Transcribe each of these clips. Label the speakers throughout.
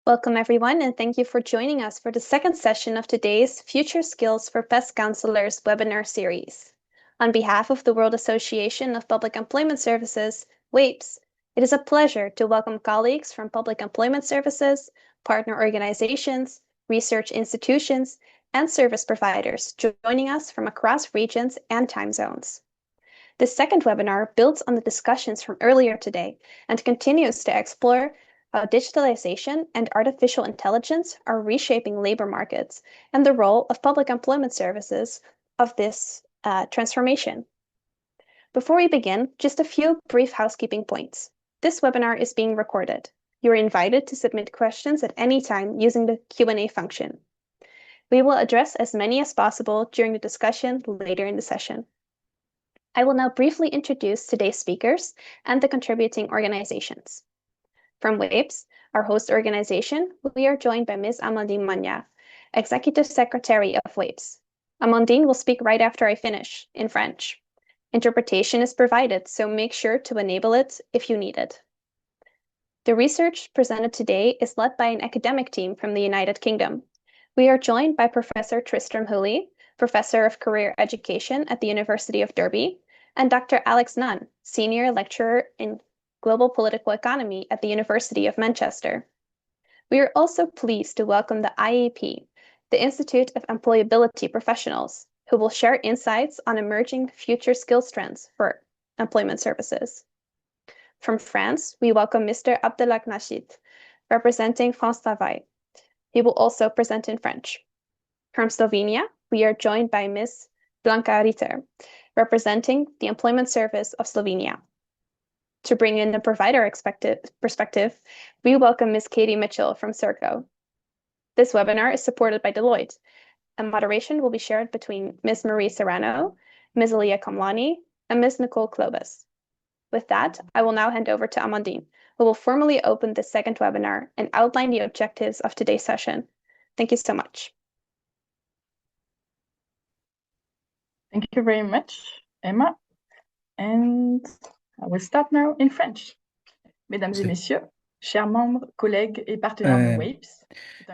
Speaker 1: Welcome, everyone, and thank you for joining us for the second session of today's Future Skills for PES Counsellors webinar series. On behalf of the World Association of Public Employment Services, WAPES, it is a pleasure to welcome colleagues from public employment services, partner organizations, research institutions, and service providers joining us from across regions and time zones. This second webinar builds on the discussions from earlier today and continues to explore how digitalization and artificial intelligence are reshaping labor markets and the role of public employment services of this transformation. Before we begin, just a few brief housekeeping points. This webinar is being recorded. You are invited to submit questions at any time using the Q&A function. We will address as many as possible during the discussion later in the session. I will now briefly introduce today's speakers and the contributing organizations. From WAPES, our host organization, we are joined by Ms. Amandine Magna, Executive Secretary of WAPES. Amandine will speak right after I finish, in French. Interpretation is provided, so make sure to enable it if you need it. The research presented today is led by an academic team from the United Kingdom. We are joined by Professor Tristram Hooley, Professor of Career Education at the University of Derby, and Dr. Alex Nunn, Senior Lecturer in Global Political Economy at the University of Manchester. We are also pleased to welcome the IAP, the Institute of Employability Professionals, who will share insights on emerging future skills trends for employment services. From France, we welcome Mr. Abdelaknachit, representing France Travail. He will also present in French. From Slovenia, we are joined by Ms. Blanka Ritter, representing the Employment Service of Slovenia. To bring in the provider perspective, we welcome Ms. Katie Mitchell from Serco. This webinar is supported by Deloitte, and moderation will be shared between Ms. Marie Serrano, Ms. Aliyah Kamlani, and Ms. Nicole Klobus. With that, I will now hand over to Amandine, who will formally open the second webinar and outline the objectives of today's session. Thank you so much.
Speaker 2: Thank you very much, Emma. And I will start now in French. Mesdames et messieurs, chers membres, collègues et partenaires de WAPES.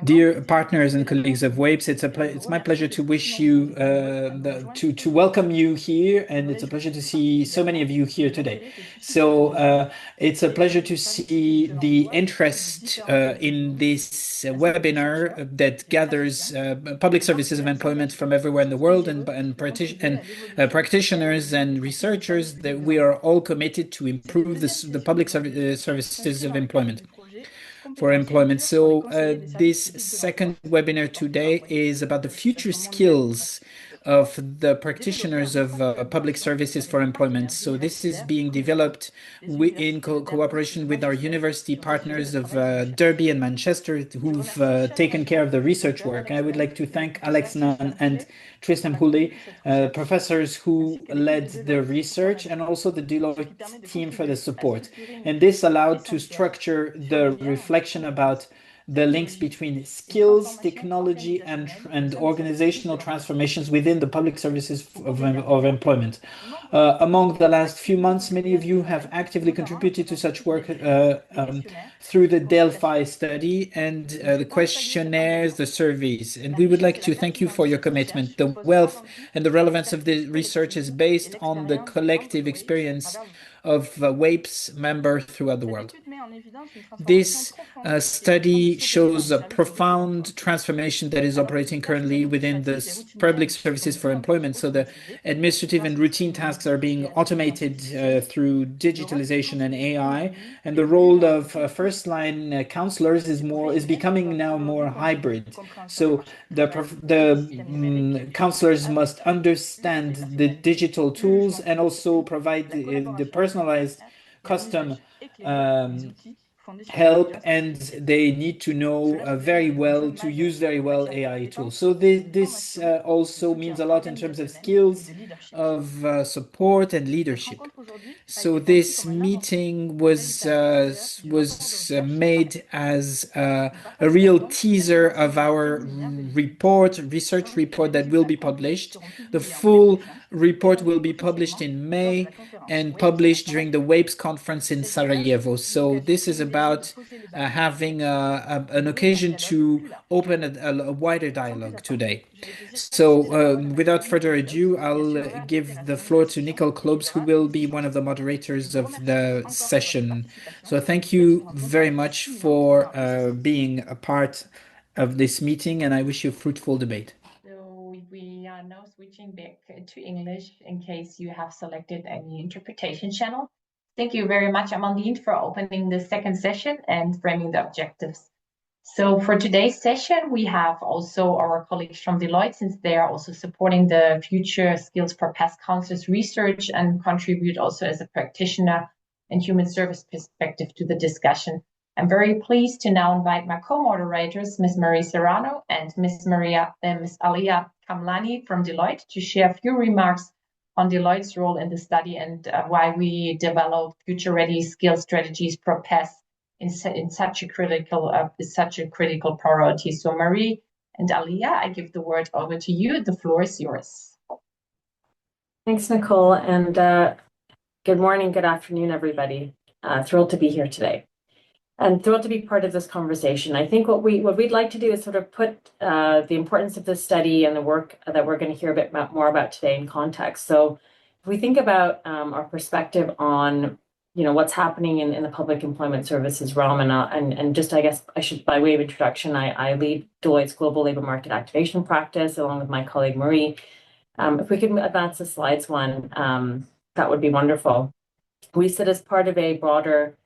Speaker 3: Dear partners and colleagues of WAPES, it's my pleasure to wish you to welcome you here, and it's a pleasure to see so many of you here today. So it's a pleasure to see the interest in this webinar that gathers public services of employment from everywhere in the world, and practitioners and researchers, that we are all committed to improve the public services of employment. For employment. So this second webinar today is about the future skills of the practitioners of public services for employment. So this is being developed in cooperation with our university partners of Derby and Manchester, who've taken care of the research work. And I would like to thank Alex Nunn and Tristram Hooley, professors who led the research, and also the Deloitte team for the support. And this allowed to structure the reflection about the links between skills, technology, and organizational transformations within the public services of employment. Among the last few months, many of you have actively contributed to such work through the Delphi study and the questionnaires, the surveys. And we would like to thank you for your commitment. The wealth and the relevance of the research is based on the collective experience of WAPES members throughout the world. This study shows a profound transformation that is operating currently within the public services for employment. So the administrative and routine tasks are being automated through digitalization and AI, and the role of first-line counselors is becoming now more hybrid. So the counselors must understand the digital tools and also provide the personalized custom help, and they need to know to use very well AI tools. So this also means a lot in terms of skills of support and leadership. So this meeting was made as a real teaser of our research report that will be published. The full report will be published in May and published during the WAPES conference in Sarajevo. So this is about about having an occasion to open a wider dialogue today. So without further ado, I'll give the floor to Nicole Klobs, who will be one of the moderators of the session. So thank you very much for being a part of this meeting, and I wish you a fruitful debate.
Speaker 2: So we are now switching back to English in case you have selected any interpretation channel. Thank you very much, Amandine, for opening the second session and framing the objectives. So for today's session, we have also our colleagues from Deloitte, since they are also supporting the future skills for PES Counsellors research and contribute also as a practitioner and human service perspective to the discussion. I'm very pleased to now invite my co-moderators, Ms. Marie Serrano and Ms. Alia Kamlani from Deloitte, to share a few remarks on Deloitte's role in the study and why we develop future-ready skill strategies for PES in such a critical priority. So Marie and Alia, I give the word over to you. The floor is yours.
Speaker 4: Thanks, Nicole, and good morning, good afternoon, everybody. Thrilled to be here today, and thrilled to be part of this conversation. I think what we'd like to do is sort of put the importance of this study and the work that we're going to hear a bit more about today in context. So, if we think about our perspective on what's happening in the public employment services realm, and just I guess I should, by way of introduction, I lead Deloitte's global labor market activation practice along with my colleague Marie. If we could advance the slides one, that would be wonderful. We sit as part of a broader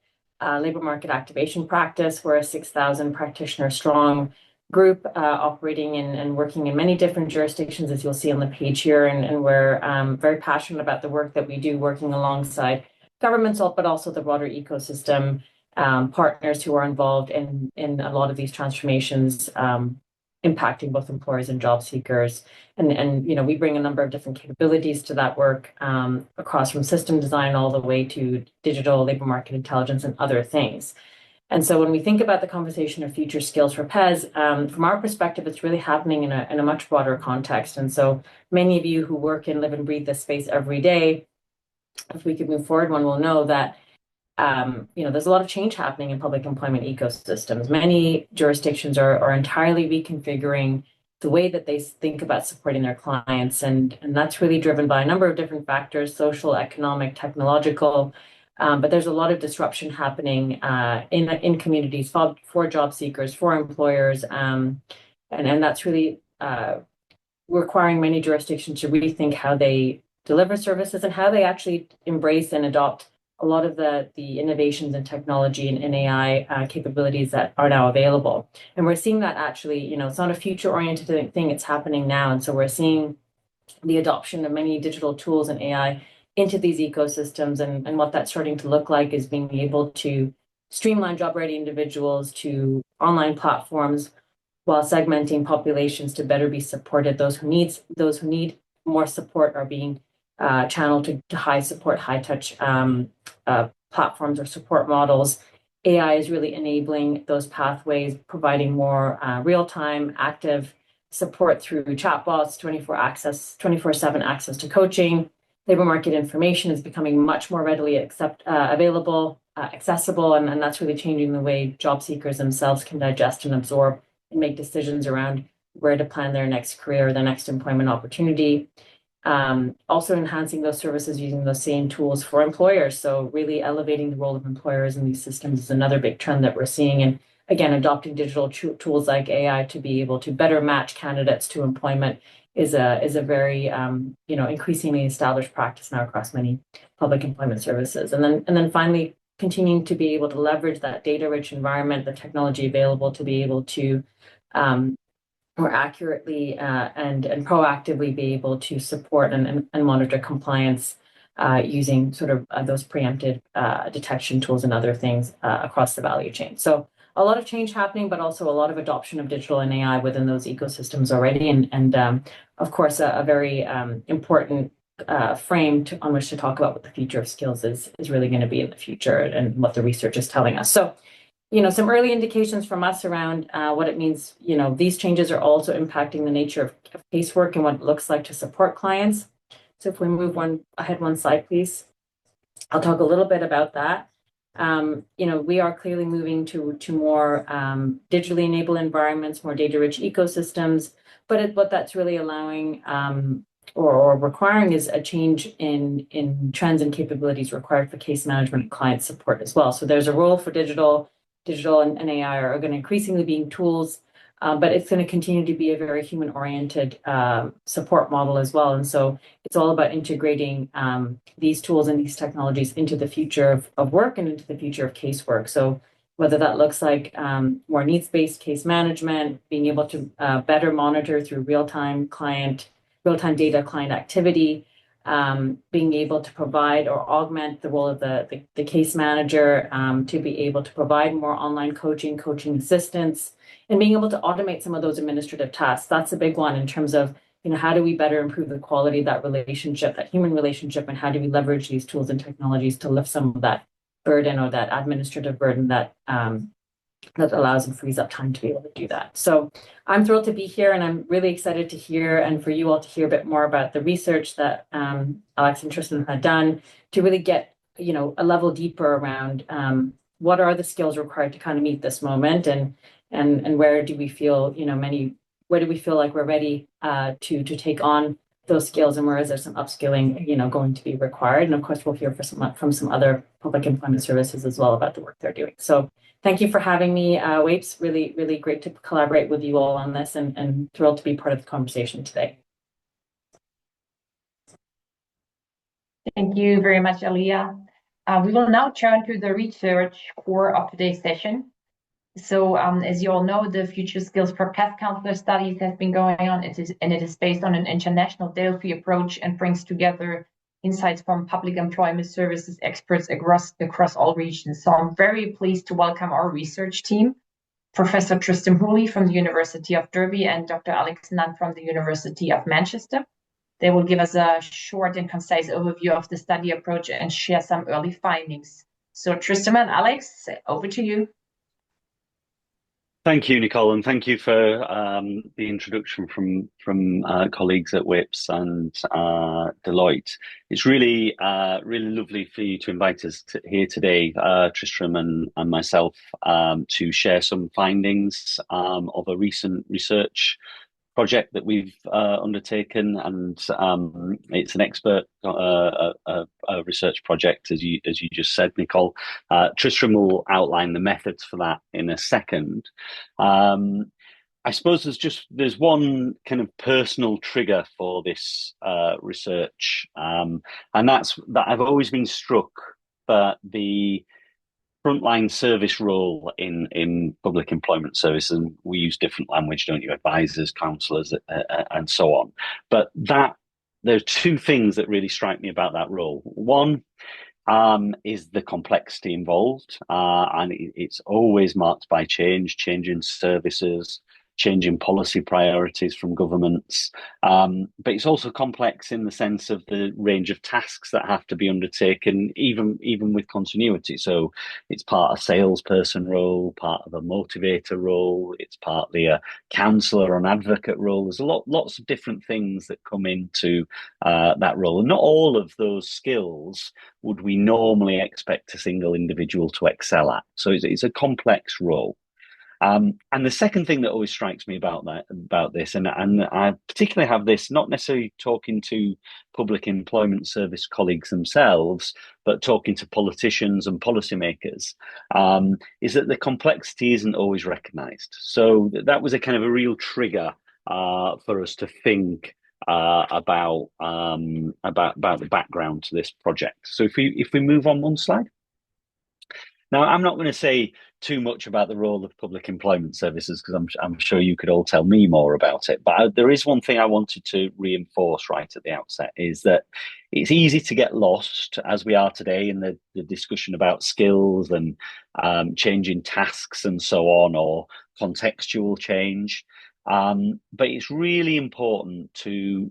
Speaker 4: labor market activation practice. We're a 6,000 practitioner strong group operating and working in many different jurisdictions, as you'll see on the page here, and we're very passionate about the work that we do, working alongside governments, but also the broader ecosystem partners who are involved in a lot of these transformations, impacting both employers and job seekers. And we bring a number of different capabilities to that work, across from system design all the way to digital labor market intelligence and other things. And so when we think about the conversation of future skills for PES, from our perspective, it's really happening in a much broader context. And so many of you who work and live and breathe this space every day, if we could move forward, one will know that there's a lot of change happening in public employment ecosystems. Many jurisdictions are entirely reconfiguring the way that they think about supporting their clients, and that's really driven by a number of different factors: social, economic, technological. But there's a lot of disruption happening in communities for job seekers, for employers, and that's really requiring many jurisdictions to rethink how they deliver services and how they actually embrace and adopt a lot of the innovations in technology and AI capabilities that are now available. And we're seeing that actually, it's not a future-oriented thing, it's happening now. And so we're seeing the adoption of many digital tools and AI into these ecosystems, and what that's starting to look like is being able to streamline job-ready individuals to online platforms while segmenting populations to better be supported. Those who need more support are being channeled to high support, high touch platforms or support models. AI is really enabling those pathways, providing more real-time, active support through chatbots, 24/7 access to coaching. Labor market information is becoming much more readily available, accessible, and that's really changing the way job seekers themselves can digest and absorb and make decisions around where to plan their next career, their next employment opportunity. Also enhancing those services using those same tools for employers. So really elevating the role of employers in these systems is another big trend that we're seeing. And again, adopting digital tools like AI to be able to better match candidates to employment is a very increasingly established practice now across many public employment services. And then finally, continuing to be able to leverage that data-rich environment, the technology available to be able to more accurately and proactively be able to support and monitor compliance using sort of those preempted detection tools and other things across the value chain. So a lot of change happening, but also a lot of adoption of digital and AI within those ecosystems already. And of course, a very important frame on which to talk about what the future of skills is really going to be in the future and what the research is telling us. So, some early indications from us around what it means. These changes are also impacting the nature of casework and what it looks like to support clients. So if we move one slide, please. I'll talk a little bit about that. We are clearly moving to more digitally enabled environments, more data-rich ecosystems. But what that's really allowing or requiring is a change in trends and capabilities required for case management and client support as well. So there's a role for digital and AI are going to increasingly being tools, but it's going to continue to be a very human-oriented support model as well. And so it's all about integrating these tools and these technologies into the future of work and into the future of casework. So whether that looks like more needs-based case management, being able to better monitor through real-time data client activity, being able to provide or augment the role of the case manager to be able to provide more online coaching assistance, and being able to automate some of those administrative tasks. That's a big one in terms of, how do we better improve the quality of that relationship, that human relationship, and how do we leverage these tools and technologies to lift some of that burden or that administrative burden that allows and frees up time to be able to do that. So I'm thrilled to be here, and I'm really excited to hear and for you all to hear a bit more about the research that Alex and Tristan had done to really get a level deeper around what are the skills required to kind of meet this moment, and where do we feel where do we feel like we're ready to take on those skills, and where is there some upskilling going to be required. And of course we'll hear from some other public employment services as well about the work they're doing. So thank you for having me, WAPES. Really, really great to collaborate with you all on this, and thrilled to be part of the conversation today.
Speaker 2: Thank you very much, Aliyah. We will now turn to the research core of today's session. So as you all know, the Future Skills for PES Counselor studies has been going on, it is based on an international Delphi approach and brings together insights from public employment services experts across all regions. So I'm very pleased to welcome our research team, Professor Tristan Hooley from the University of Derby and Dr. Alex Nunn from the University of Manchester. They will give us a short and concise overview of the study approach and share some early findings. So Tristan and Alex, over to you.
Speaker 5: Thank you, Nicole, and thank you for the introduction from colleagues at WAPES and Deloitte. It's really lovely for you to invite us here today, Tristram and myself, to share some findings of a recent research project that we've undertaken, and it's an expert research project, as you just said, Nicole. Tristram will outline the methods for that in a second. I suppose there's one kind of personal trigger for this research, and that's that I've always been struck that the frontline service role in public employment services, and we use different language, don't you? Advisors, counsellors, and so on. But there are two things that really strike me about that role. One is the complexity involved, and it's always marked by change in services, changing policy priorities from governments. But it's also complex in the sense of the range of tasks that have to be undertaken, even with continuity. So it's part a salesperson role, part of a motivator role, it's partly a counsellor or an advocate role. There's lots of different things that come into that role. And not all of those skills would we normally expect a single individual to excel at. So it's a complex role. And the second thing that always strikes me about this, and I particularly have this not necessarily talking to public employment service colleagues themselves, but talking to politicians and policymakers, is that the complexity isn't always recognised. So that was a kind of a real trigger for us to think about the background to this project. So if we move on one slide. Now, I'm not going to say too much about the role of public employment services because I'm sure you could all tell me more about it. But there is one thing I wanted to reinforce right at the outset, is that it's easy to get lost, as we are today, in the discussion about skills and changing tasks and so on, or contextual change. But it's really important to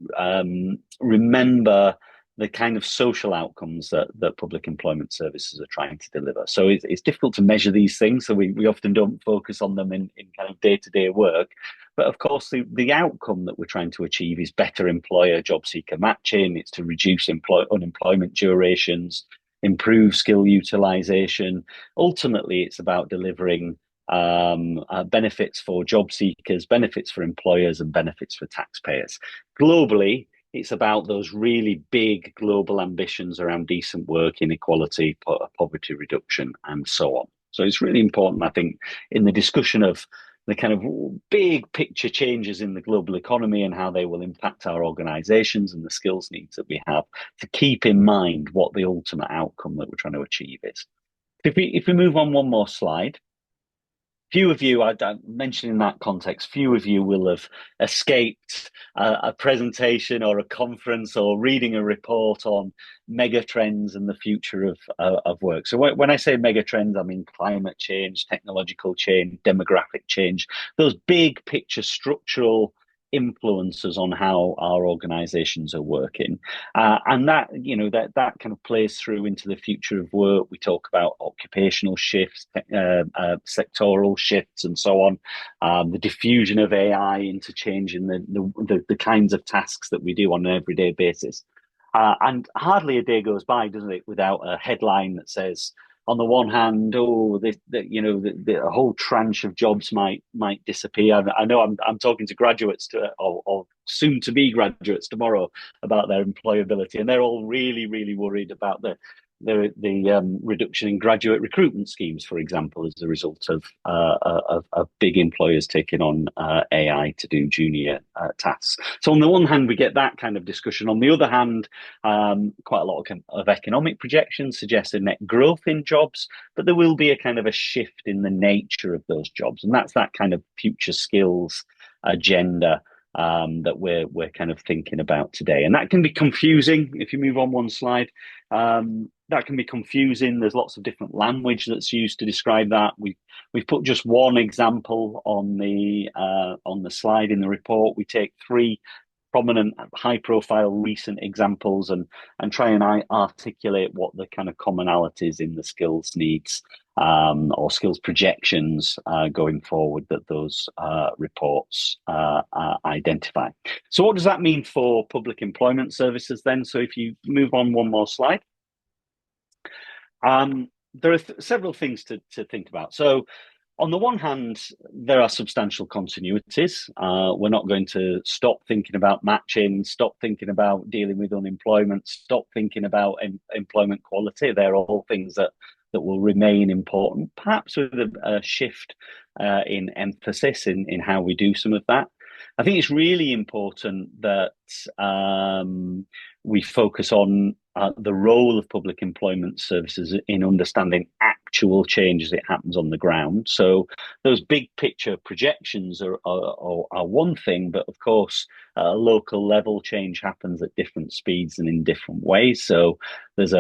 Speaker 5: remember the kind of social outcomes that public employment services are trying to deliver. So it's difficult to measure these things, so we often don't focus on them in kind of day-to-day work. But of course, the outcome that we're trying to achieve is better employer job seeker matching. It's to reduce unemployment durations. improve skill utilization. Ultimately, it's about delivering benefits for job seekers, benefits for employers, and benefits for taxpayers. Globally, it's about those really big global ambitions around decent work, inequality, poverty reduction, and so on. So it's really important, I think, in the discussion of the kind of big picture changes in the global economy and how they will impact our organizations and the skills needs that we have, to keep in mind what the ultimate outcome that we're trying to achieve is. If we move on one more slide. Few of you, I mentioned in that context, few of you will have escaped a presentation or a conference or reading a report on mega trends and the future of work. So when I say mega trends, I mean climate change, technological change, demographic change, those big picture structural influences on how our organizations are working, and that kind of plays through into the future of work. We talk about occupational shifts, sectoral shifts, and so on. The diffusion of AI into changing the kinds of tasks that we do on an everyday basis. And hardly a day goes by, doesn't it, without a headline that says, on the one hand, the whole tranche of jobs might disappear. I know I'm talking to graduates or soon to be graduates tomorrow about their employability, and they're all really, really worried about the reduction in graduate recruitment schemes, for example, as a result of big employers taking on AI to do junior tasks. So on the one hand, we get that kind of discussion. On the other hand, quite a lot of economic projections suggest a net growth in jobs, but there will be a kind of a shift in the nature of those jobs, and that's that kind of future skills agenda that we're kind of thinking about today. And that can be confusing. If you move on one slide, that can be confusing. There's lots of different language that's used to describe that. We've put just one example on the slide in the report. We take three prominent, high-profile recent examples and try and articulate what the kind of commonalities in the skills needs or skills projections going forward that those reports identify. So what does that mean for public employment services then? So if you move on one more slide. There are several things to think about. So on the one hand, there are substantial continuities. We're not going to stop thinking about matching, stop thinking about dealing with unemployment, stop thinking about employment quality. They're all things that will remain important, perhaps with a shift in emphasis in how we do some of that. I think it's really important that we focus on the role of public employment services in understanding actual change as it happens on the ground. So those big picture projections are one thing, but of course, local level change happens at different speeds and in different ways. So there's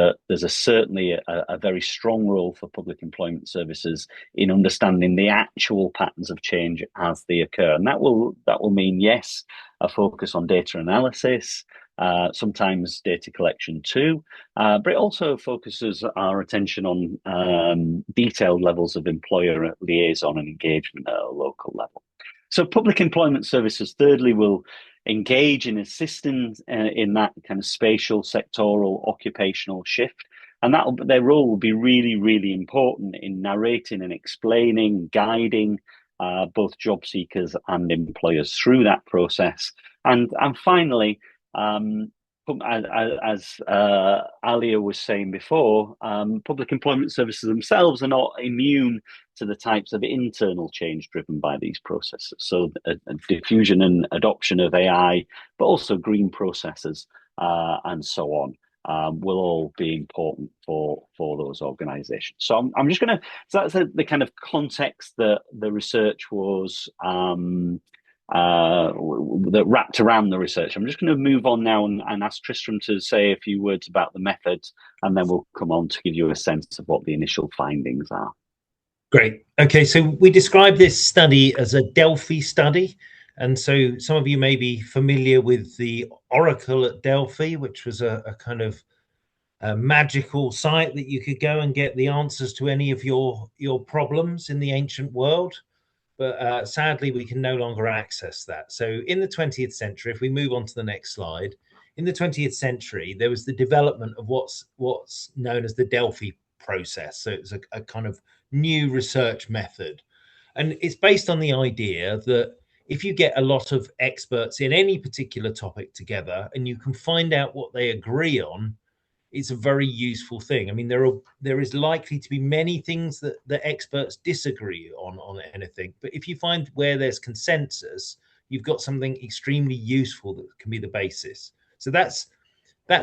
Speaker 5: certainly a very strong role for public employment services in understanding the actual patterns of change as they occur, and that will mean, yes, a focus on data analysis. Sometimes data collection too, but it also focuses our attention on detailed levels of employer liaison and engagement at a local level. So public employment services, thirdly, will engage in assistance in that kind of spatial, sectoral, occupational shift. And their role will be really, really important in narrating and explaining, guiding both job seekers and employers through that process. And finally, as Alia was saying before, public employment services themselves are not immune to the types of internal change driven by these processes. So a diffusion and adoption of AI, but also green processes and so on, will all be important for those organizations. So I'm just going to, so that's the kind of context that the research was that wrapped around the research. I'm just going to move on now and ask Tristram to say a few words about the methods, and then we'll come on to give you a sense of what the initial findings are.
Speaker 6: Great. Okay, so we describe this study as a Delphi study. And so some of you may be familiar with the Oracle at Delphi, which was a kind of a magical site that you could go and get the answers to any of your problems in the ancient world. but sadly we can no longer access that. So in the 20th century, if we move on to the next slide, in the 20th century, there was the development of what's known as the Delphi process. So it's a kind of new research method. And it's based on the idea that if you get a lot of experts in any particular topic together and you can find out what they agree on, it's a very useful thing. I mean, there is likely to be many things that the experts disagree on anything, but if you find where there's consensus, you've got something extremely useful that can be the basis. So that's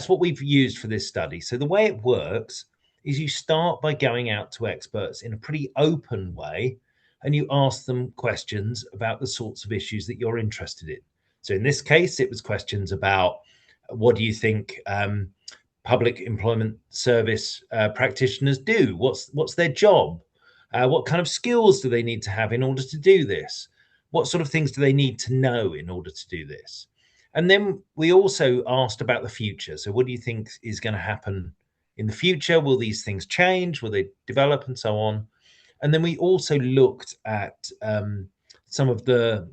Speaker 6: what we've used for this study. So the way it works is you start by going out to experts in a pretty open way, and you ask them questions about the sorts of issues that you're interested in. So in this case, it was questions about what do you think public employment service practitioners do? What's their job? What kind of skills do they need to have in order to do this? What sort of things do they need to know in order to do this? And then we also asked about the future. So what do you think is going to happen in the future? Will these things change? Will they develop and so on? And then we also looked at some of the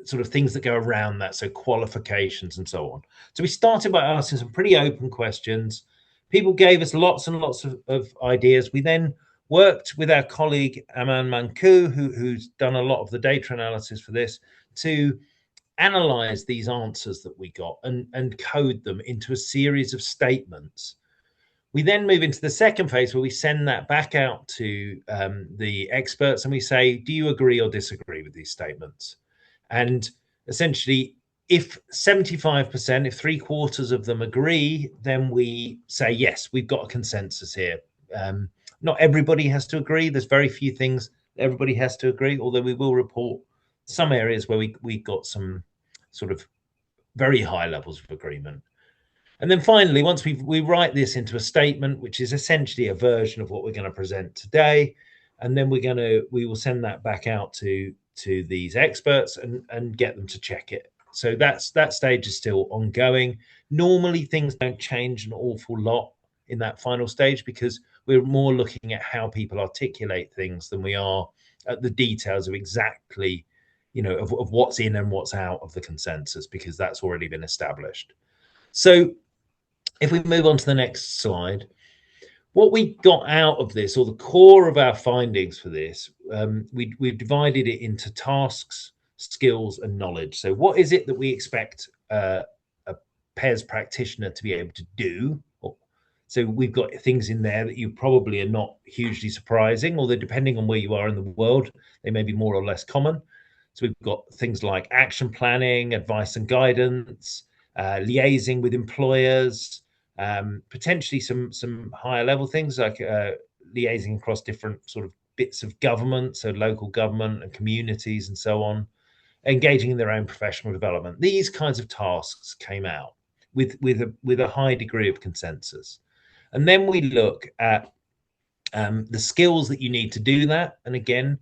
Speaker 6: sort of things that go around that, so qualifications and so on. So we started by asking some pretty open questions. People gave us lots and lots of ideas. We then worked with our colleague Aman Manku, who's done a lot of the data analysis for this, to analyze these answers that we got and code them into a series of statements. We then move into the second phase where we send that back out to the experts and we say, do you agree or disagree with these statements? And essentially, if 75%, if 3/4 of them agree, then we say, yes, we've got a consensus here. Not everybody has to agree. There's very few things everybody has to agree, although we will report some areas where we got some sort of very high levels of agreement. And then finally, once we write this into a statement, which is essentially a version of what we're going to present today, and then we will send that back out to these experts and get them to check it. So that stage is still ongoing. Normally, things don't change an awful lot in that final stage because we're more looking at how people articulate things than we are at the details of exactly, of what's in and what's out of the consensus, because that's already been established. So if we move on to the next slide, what we got out of this, or the core of our findings for this, we've divided it into tasks, skills, and knowledge. So what is it that we expect a PES practitioner to be able to do? So we've got things in there that you probably are not hugely surprising, although depending on where you are in the world, they may be more or less common. So we've got things like action planning, advice and guidance, liaising with employers, potentially some higher level things like liaising across different sort of bits of government, so local government and communities and so on, engaging in their own professional development. These kinds of tasks came out with a high degree of consensus. And then we look at the skills that you need to do that. And again,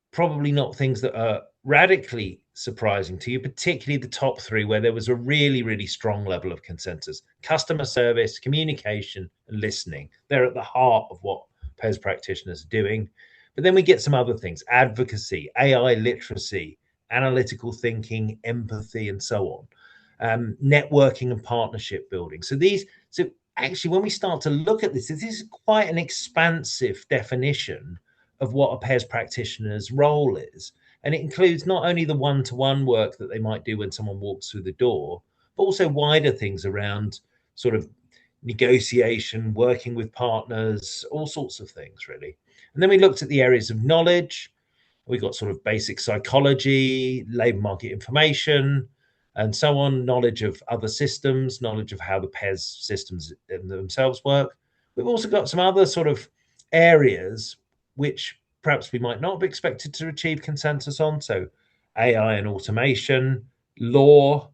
Speaker 6: probably not things that are radically surprising to you, particularly the top three, where there was a really, really strong level of consensus. Customer service, communication, and listening. They're at the heart of what PES practitioners are doing. But then we get some other things: advocacy, AI literacy, analytical thinking, empathy, and so on. Networking and partnership building. So actually, when we start to look at this is quite an expansive definition of what a PES practitioner's role is. And it includes not only the one-to-one work that they might do when someone walks through the door, but also wider things around sort of negotiation, working with partners, all sorts of things, really. And then we looked at the areas of knowledge. We got sort of basic psychology, labour market information, and so on, knowledge of other systems, knowledge of how the PES systems themselves work. We've also got some other sort of areas which perhaps we might not be expected to achieve consensus on. So AI and automation, law,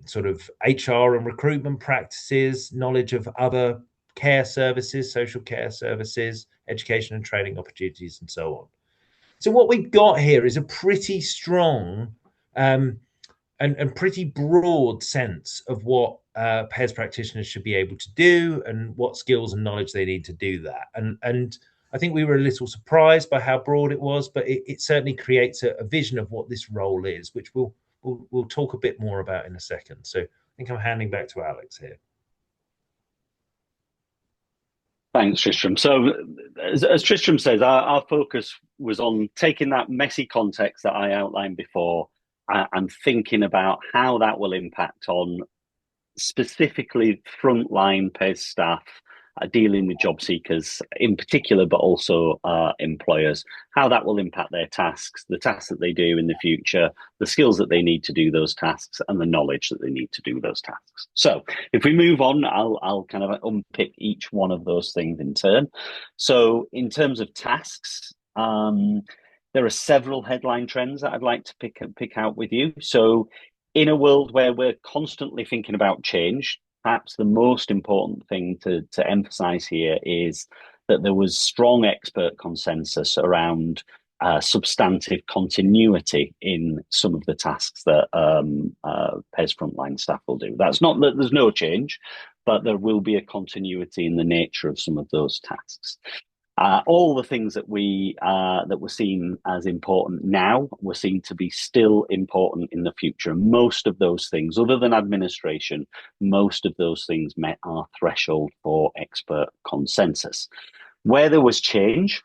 Speaker 6: sort of HR and recruitment practices, knowledge of other care services, social care services, education and training opportunities, and so on. So what we've got here is a pretty strong and pretty broad sense of what PES practitioners should be able to do and what skills and knowledge they need to do that. And I think we were a little surprised by how broad it was, but it certainly creates a vision of what this role is, which we'll talk a bit more about in a second. So I think I'm handing back to Alex here.
Speaker 5: Thanks, Tristram. So, as Tristram says, our focus was on taking that messy context that I outlined before and thinking about how that will impact on specifically frontline PES staff dealing with job seekers in particular, but also employers, how that will impact their tasks, the tasks that they do in the future, the skills that they need to do those tasks, and the knowledge that they need to do those tasks. So if we move on, I'll kind of unpick each one of those things in turn. So in terms of tasks, there are several headline trends that I'd like to pick out with you. So in a world where we're constantly thinking about change, perhaps the most important thing to emphasize here is that there was strong expert consensus around substantive continuity in some of the tasks that PES frontline staff will do. That's not that there's no change, but there will be a continuity in the nature of some of those tasks. All the things that that were seen as important now were seen to be still important in the future. Most of those things, other than administration, most of those things met our threshold for expert consensus. Where there was change,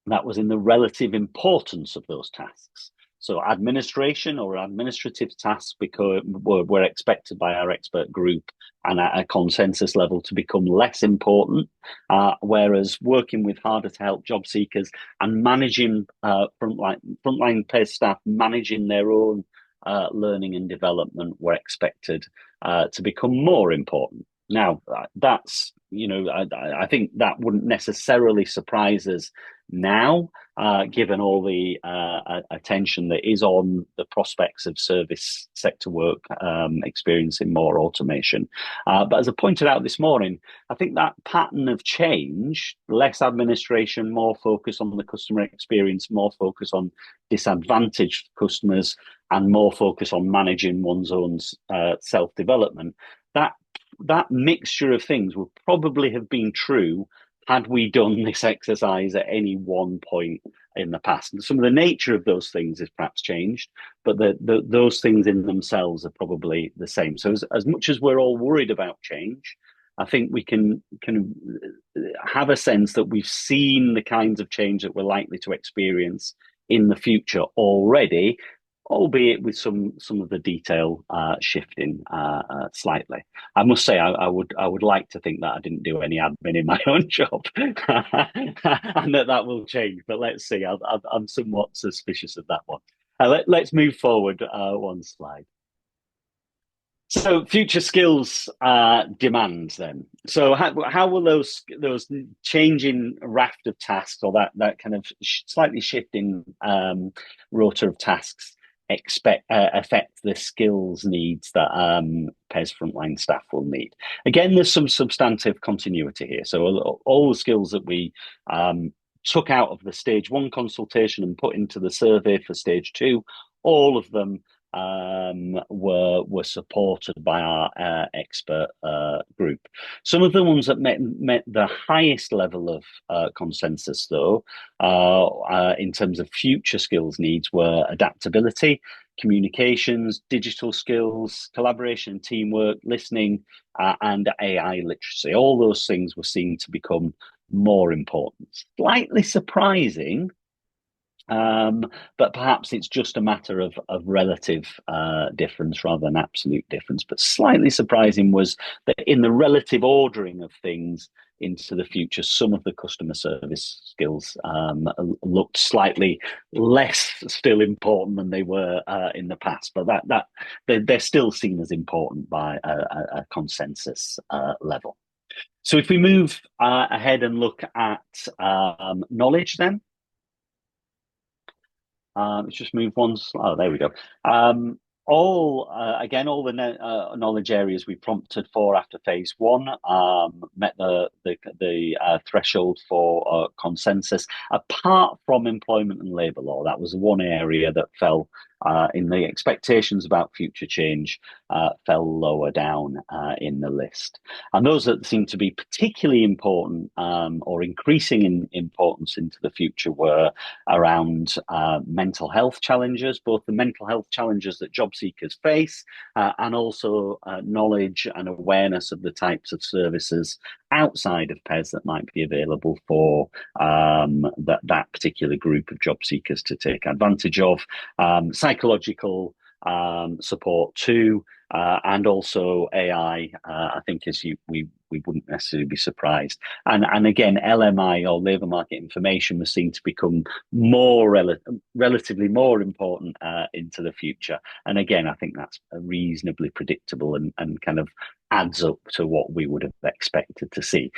Speaker 5: that was in the relative importance of those tasks. So administration or administrative tasks were expected by our expert group and at a consensus level to become less important, whereas working with harder to help job seekers and managing frontline PES staff, managing their own learning and development were expected to become more important. Now, that's, I think that wouldn't necessarily surprise us now, given all the attention that is on the prospects of service sector work experiencing more automation. But as I pointed out this morning, I think that pattern of change, less administration, more focus on the customer experience, more focus on disadvantaged customers, and more focus on managing one's own self-development, that mixture of things would probably have been true had we done this exercise at any one point in the past. And some of the nature of those things has perhaps changed, but those things in themselves are probably the same. So as much as we're all worried about change, I think we can have a sense that we've seen the kinds of change that we're likely to experience in the future already, albeit with some of the detail shifting slightly. I must say, I would like to think that I didn't do any admin in my own job, and that will change. But let's see. I'm somewhat suspicious of that one. Let's move forward one slide. So future skills demands then. So how will those changing raft of tasks, or that kind of slightly shifting rota of tasks, affect the skills needs that PES frontline staff will need? Again, there's some substantive continuity here. So all the skills that we took out of the stage 1 consultation and put into the survey for stage 2, all of them were supported by our expert group. Some of the ones that met the highest level of consensus, though, in terms of future skills needs, were adaptability, communications, digital skills, collaboration, teamwork, listening, and AI literacy. All those things were seen to become more important. Slightly surprising, but perhaps it's just a matter of relative difference rather than absolute difference. But slightly surprising was that in the relative ordering of things into the future, some of the customer service skills looked slightly less still important than they were in the past. But that they're still seen as important by a consensus level. So if we move ahead and look at knowledge then. Let's just move one. Oh, there we go. All the knowledge areas we prompted for after phase 1 met the threshold for consensus, apart from employment and labour law. That was one area that fell in the expectations about future change fell lower down in the list. And those that seem to be particularly important or increasing in importance into the future were around mental health challenges, both the mental health challenges that job seekers face and also knowledge and awareness of the types of services outside of PES that might be available for that particular group of job seekers to take advantage of. Psychological support too, and also AI. I think as we wouldn't necessarily be surprised. And again, LMI or labour market information was seen to become more relatively more important into the future. And again, I think that's reasonably predictable and kind of adds up to what we would have expected to see.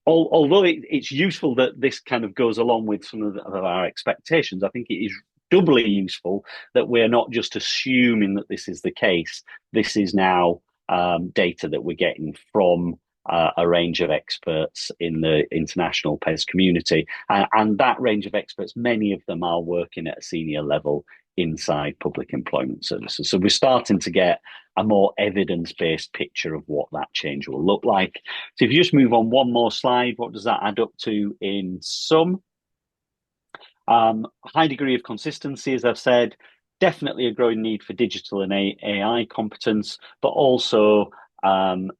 Speaker 5: Although it's useful that this kind of goes along with some of our expectations, I think it is doubly useful that we're not just assuming that this is the case. This is now data that we're getting from a range of experts in the international PES community. And that range of experts, many of them are working at a senior level inside public employment services. So we're starting to get a more evidence-based picture of what that change will look like. So if you just move on one more slide, what does that add up to in sum? High degree of consistency, as I've said, definitely a growing need for digital and AI competence, but also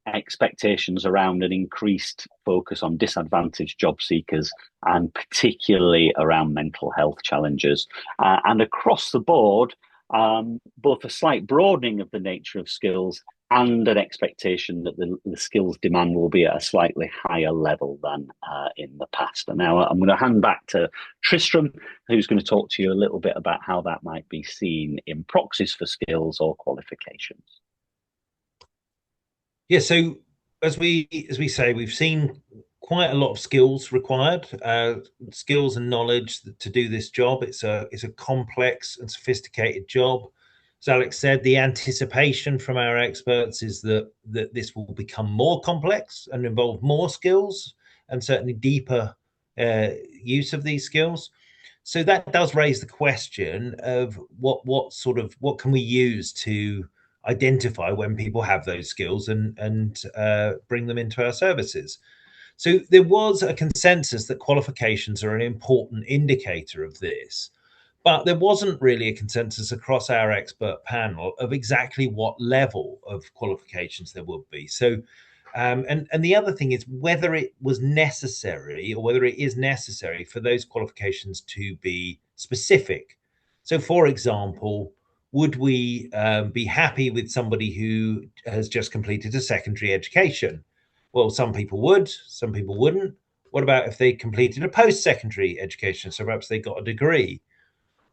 Speaker 5: expectations around an increased focus on disadvantaged job seekers and particularly around mental health challenges. And across the board, both a slight broadening of the nature of skills and an expectation that the skills demand will be at a slightly higher level than in the past. And now I'm going to hand back to Tristram, who's going to talk to you a little bit about how that might be seen in proxies for skills or qualifications.
Speaker 6: Yeah, so as we say, we've seen quite a lot of skills required, skills and knowledge to do this job. It's a complex and sophisticated job. As Alex said, the anticipation from our experts is that this will become more complex and involve more skills and certainly deeper use of these skills. So that does raise the question of what can we use to identify when people have those skills and bring them into our services. So there was a consensus that qualifications are an important indicator of this. But there wasn't really a consensus across our expert panel of exactly what level of qualifications there would be. So, and the other thing is whether it was necessary or whether it is necessary for those qualifications to be specific. So, for example, would we be happy with somebody who has just completed a secondary education? Well, some people would, some people wouldn't. What about if they completed a post-secondary education? So perhaps they got a degree.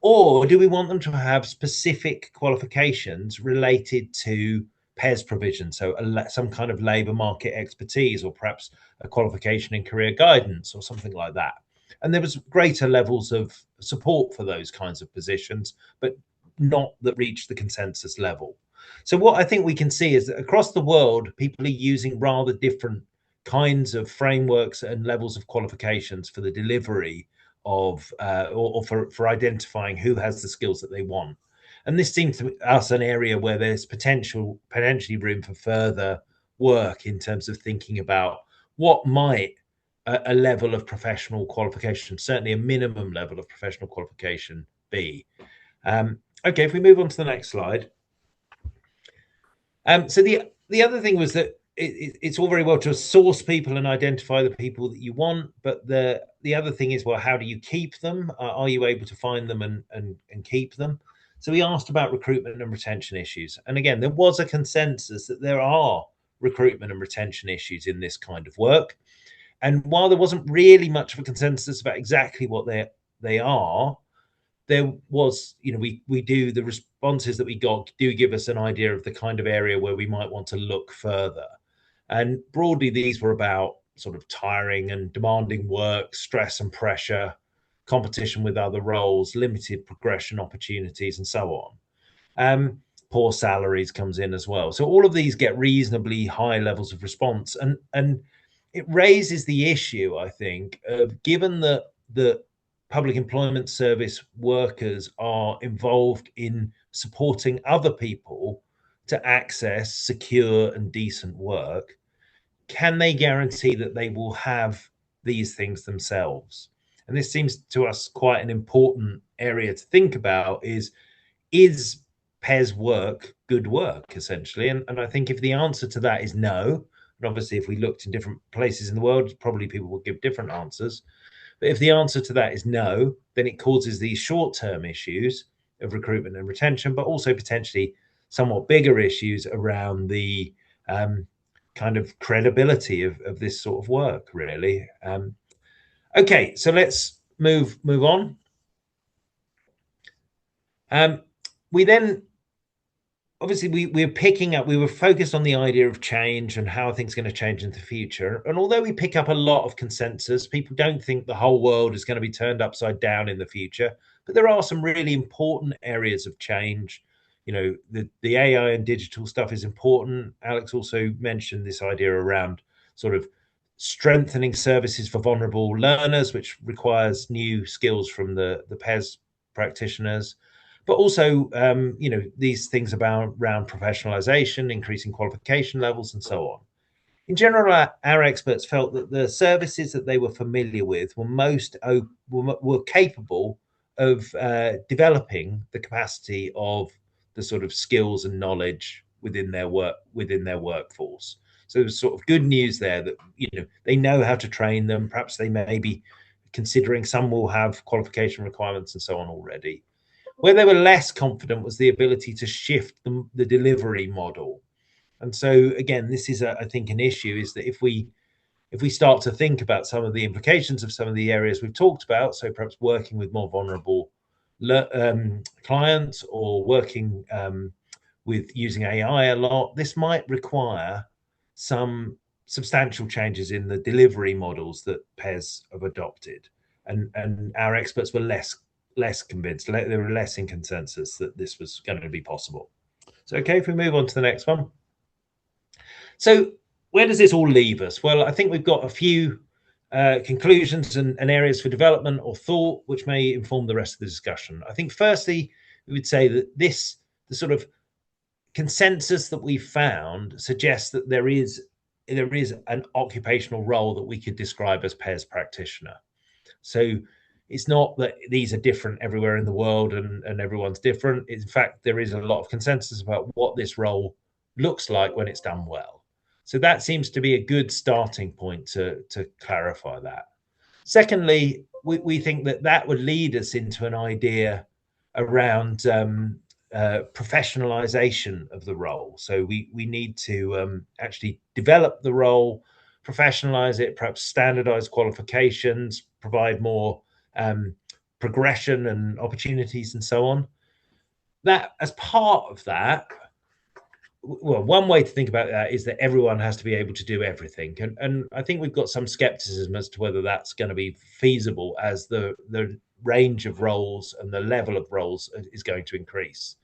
Speaker 6: Or do we want them to have specific qualifications related to PES provision, so some kind of labour market expertise, or perhaps a qualification in career guidance or something like that? And there was greater levels of support for those kinds of positions, but not that reached the consensus level. So what I think we can see is that across the world, people are using rather different kinds of frameworks and levels of qualifications for the delivery of or for identifying who has the skills that they want. And this seems to us an area where there's potentially room for further work in terms of thinking about what might a level of professional qualification, certainly a minimum level of professional qualification, be. Okay, if we move on to the next slide. So the other thing was that it's all very well to source people and identify the people that you want, but the other thing is, well, how do you keep them? Are you able to find them and keep them? So we asked about recruitment and retention issues. And again, there was a consensus that there are recruitment and retention issues in this kind of work. And while there wasn't really much of a consensus about exactly what they are, there was, we do, the responses that we got do give us an idea of the kind of area where we might want to look further. And broadly, these were about sort of tiring and demanding work, stress and pressure, competition with other roles, limited progression opportunities, and so on. Poor salaries comes in as well. So all of these get reasonably high levels of response. And it raises the issue, I think, of given that public employment service workers are involved in supporting other people to access secure and decent work, can they guarantee that they will have these things themselves? And this seems to us quite an important area to think about, is PES work good work, essentially? And I think if the answer to that is no, and obviously if we looked in different places in the world, probably people will give different answers. But if the answer to that is no, then it causes these short-term issues of recruitment and retention, but also potentially somewhat bigger issues around the kind of credibility of this sort of work, really. Okay, so let's move on. We then, obviously, we were focused on the idea of change and how things are going to change in the future. And although we pick up a lot of consensus, people don't think the whole world is going to be turned upside down in the future. But there are some really important areas of change. You know, the AI and digital stuff is important. Alex also mentioned this idea around sort of strengthening services for vulnerable learners, which requires new skills from the PES practitioners. But also, you know, these things around professionalization, increasing qualification levels, and so on. In general, our experts felt that the services that they were familiar with were capable of developing the capacity of the sort of skills and knowledge within their workforce. So there's sort of good news there that, you know, they know how to train them. Perhaps they may be considering some will have qualification requirements and so on already. Where they were less confident was the ability to shift the delivery model. And so again, this is, I think, an issue, is that if we start to think about some of the implications of some of the areas we've talked about, so perhaps working with more vulnerable clients, or working with using AI a lot, this might require some substantial changes in the delivery models that PES have adopted. And our experts were less convinced, they were less in consensus that this was going to be possible. So, okay, if we move on to the next one. So where does this all leave us? Well, I think we've got a few conclusions and areas for development or thought, which may inform the rest of the discussion. I think firstly, we would say that the sort of consensus that we found suggests that there is an occupational role that we could describe as PES practitioner. So it's not that these are different everywhere in the world and everyone's different. In fact, there is a lot of consensus about what this role looks like when it's done well. So that seems to be a good starting point to clarify that. Secondly, we think that would lead us into an idea around professionalization of the role. So we need to actually develop the role, professionalize it, perhaps standardize qualifications, provide more progression and opportunities and so on. That, as part of that, well, one way to think about that is that everyone has to be able to do everything. And I think we've got some skepticism as to whether that's going to be feasible as the range of roles and the level of roles is going to increase.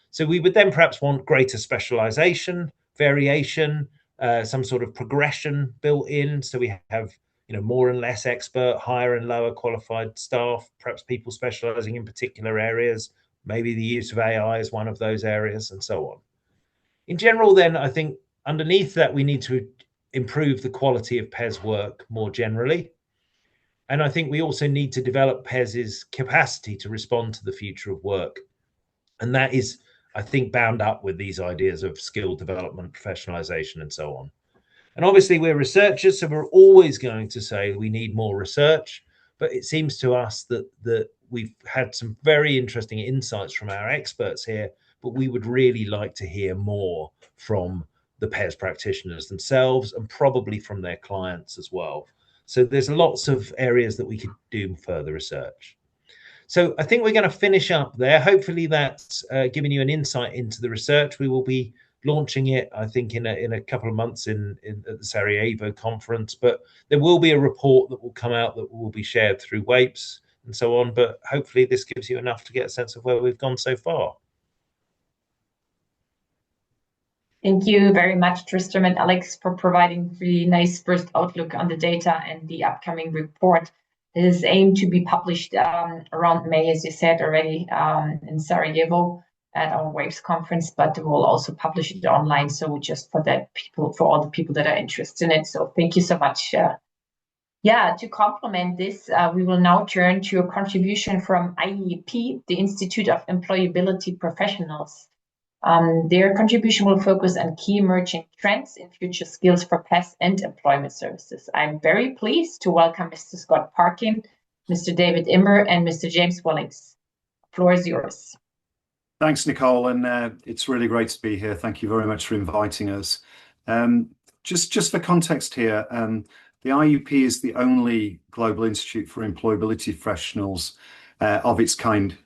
Speaker 6: So we would then perhaps want greater specialization, variation, some sort of progression built in. So we have, you know, more and less expert, higher and lower qualified staff, perhaps people specializing in particular areas. Maybe the use of AI is one of those areas, and so on. In general, then, I think underneath that, we need to improve the quality of PES work more generally. And I think we also need to develop PES's capacity to respond to the future of work. And that is, I think, bound up with these ideas of skill development, professionalization, and so on. And obviously, we're researchers, so we're always going to say we need more research. But it seems to us that we've had some very interesting insights from our experts here, but we would really like to hear more from the PES practitioners themselves, and probably from their clients as well. So there's lots of areas that we could do further research. So I think we're going to finish up there. Hopefully that's given you an insight into the research. We will be launching it, I think, in a couple of months at the Sarajevo conference, but there will be a report that will come out that will be shared through WAPES and so on. But hopefully this gives you enough to get a sense of where we've gone so far.
Speaker 2: Thank you very much, Tristram and Alex, for providing really nice first outlook on the data and the upcoming report. It is aimed to be published around May, as you said already, in Sarajevo at our WAPES conference, but we'll also publish it online. So just for all the people that are interested in it. So thank you so much. To complement this, we will now turn to a contribution from IEP, the Institute of Employability Professionals. Their contribution will focus on key emerging trends in future skills for PES and employment services. I'm very pleased to welcome Mr. Scott Parkin, Mr. David Immer, and Mr. James Wellings. The floor is yours.
Speaker 7: Thanks, Nicole, and it's really great to be here. Thank you very much for inviting us. Just for context here, the IUP is the only global institute for employability professionals of its kind,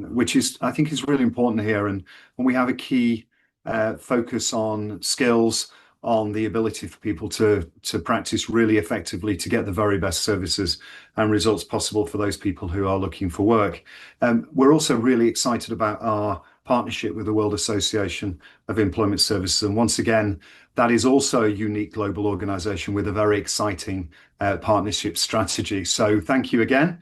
Speaker 7: which I think is really important here. And when we have a key focus on skills, on the ability for people to practice really effectively to get the very best services and results possible for those people who are looking for work. We're also really excited about our partnership with the World Association of Employment Services. And once again, that is also a unique global organization with a very exciting partnership strategy. So thank you again.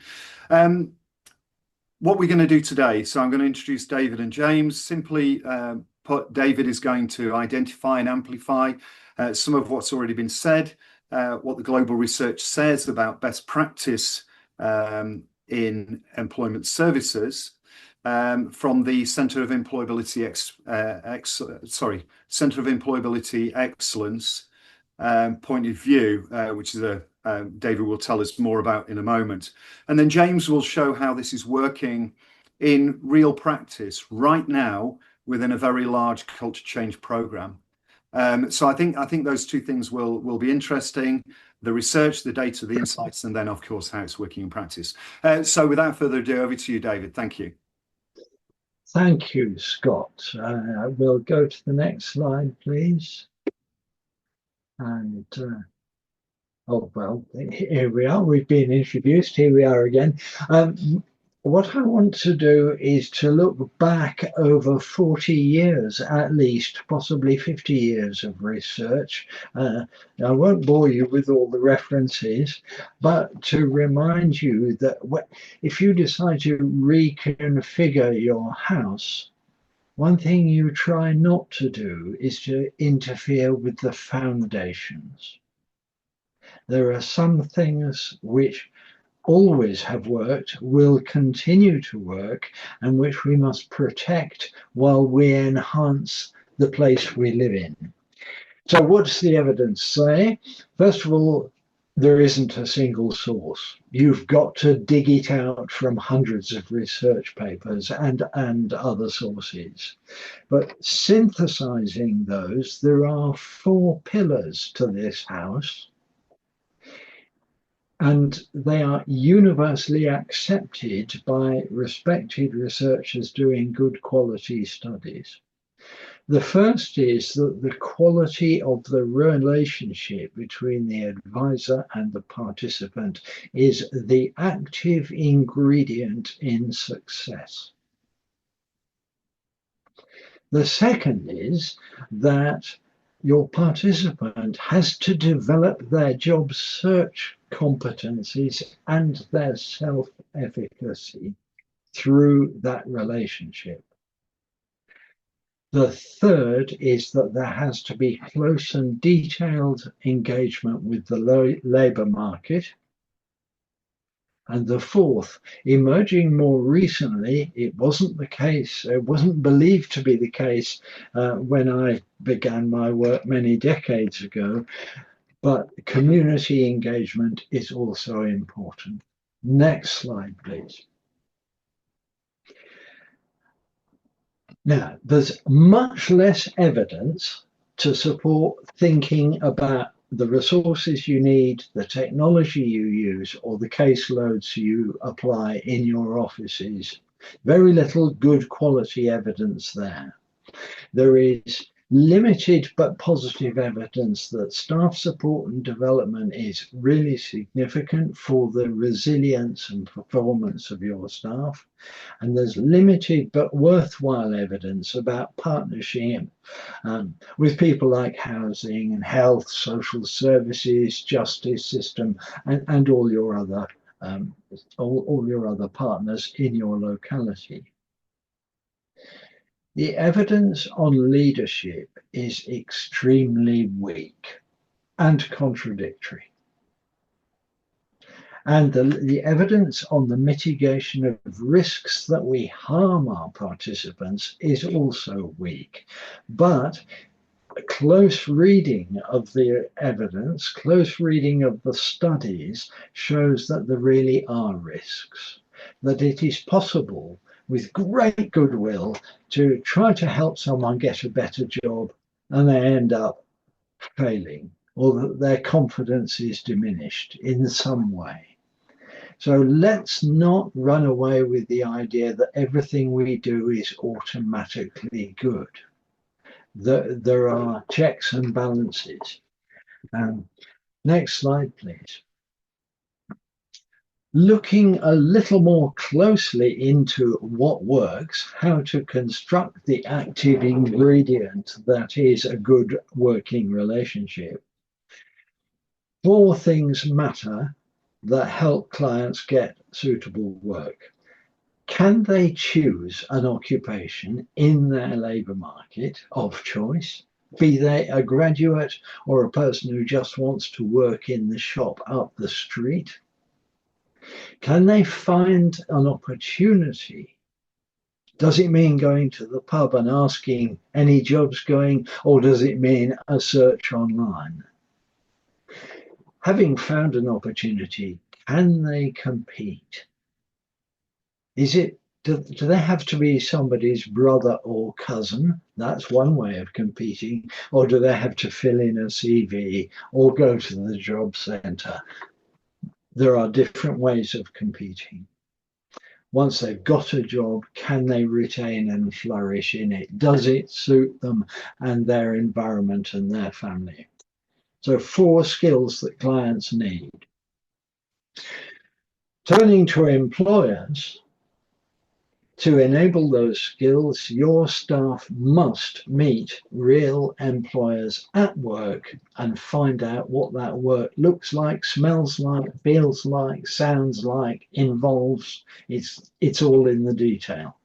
Speaker 7: What we're going to do today, so I'm going to introduce David and James. Simply put, David is going to identify and amplify some of what's already been said, what the global research says about best practice in employment services from the Centre of Employability Excellence point of view, which is David will tell us more about in a moment. And then James will show how this is working in real practice right now within a very large culture change program. So I think those two things will be interesting: the research, the data, the insights, and then of course how it's working in practice. So without further ado, over to you, David. Thank you.
Speaker 8: Thank you, Scott. We'll go to the next slide, please. And oh, well, here we are. We've been introduced. Here we are again. What I want to do is to look back over 40 years, at least, possibly 50 years of research. I won't bore you with all the references, but to remind you that if you decide to reconfigure your house, one thing you try not to do is to interfere with the foundations. There are some things which always have worked, will continue to work, and which we must protect while we enhance the place we live in. So what does the evidence say? First of all, there isn't a single source. You've got to dig it out from hundreds of research papers and other sources. But synthesizing those, there are 4 pillars to this house, and they are universally accepted by respected researchers doing good quality studies. The first is that the quality of the relationship between the advisor and the participant is the active ingredient in success. The second is that your participant has to develop their job search competencies and their self-efficacy through that relationship. The third is that there has to be close and detailed engagement with the labour market. And the fourth, emerging more recently, it wasn't the case, it wasn't believed to be the case when I began my work many decades ago, but community engagement is also important. Next slide, please. Now, there's much less evidence to support thinking about the resources you need, the technology you use, or the caseloads you apply in your offices. Very little good quality evidence there. There is limited but positive evidence that staff support and development is really significant for the resilience and performance of your staff. And there's limited but worthwhile evidence about partnership with people like housing and health, social services, justice system, and all your other all your other partners in your locality. The evidence on leadership is extremely weak and contradictory. And the evidence on the mitigation of risks that we harm our participants is also weak. But close reading of the evidence, close reading of the studies shows that there really are risks, that it is possible with great goodwill to try to help someone get a better job and they end up failing, or that their confidence is diminished in some way. So let's not run away with the idea that everything we do is automatically good. There are checks and balances. Next slide, please. Looking a little more closely into what works, how to construct the active ingredient that is a good working relationship. 4 things matter that help clients get suitable work. Can they choose an occupation in their labour market of choice? Be they a graduate or a person who just wants to work in the shop up the street? Can they find an opportunity? Does it mean going to the pub and asking any jobs going, or does it mean a search online? Having found an opportunity, can they compete? Do they have to be somebody's brother or cousin? That's one way of competing. Or do they have to fill in a CV or go to the job centre? There are different ways of competing. Once they've got a job, can they retain and flourish in it? Does it suit them and their environment and their family? So 4 skills that clients need. Turning to employers, to enable those skills, your staff must meet real employers at work and find out what that work looks like, smells like, feels like, sounds like, involves. It's all in the detail.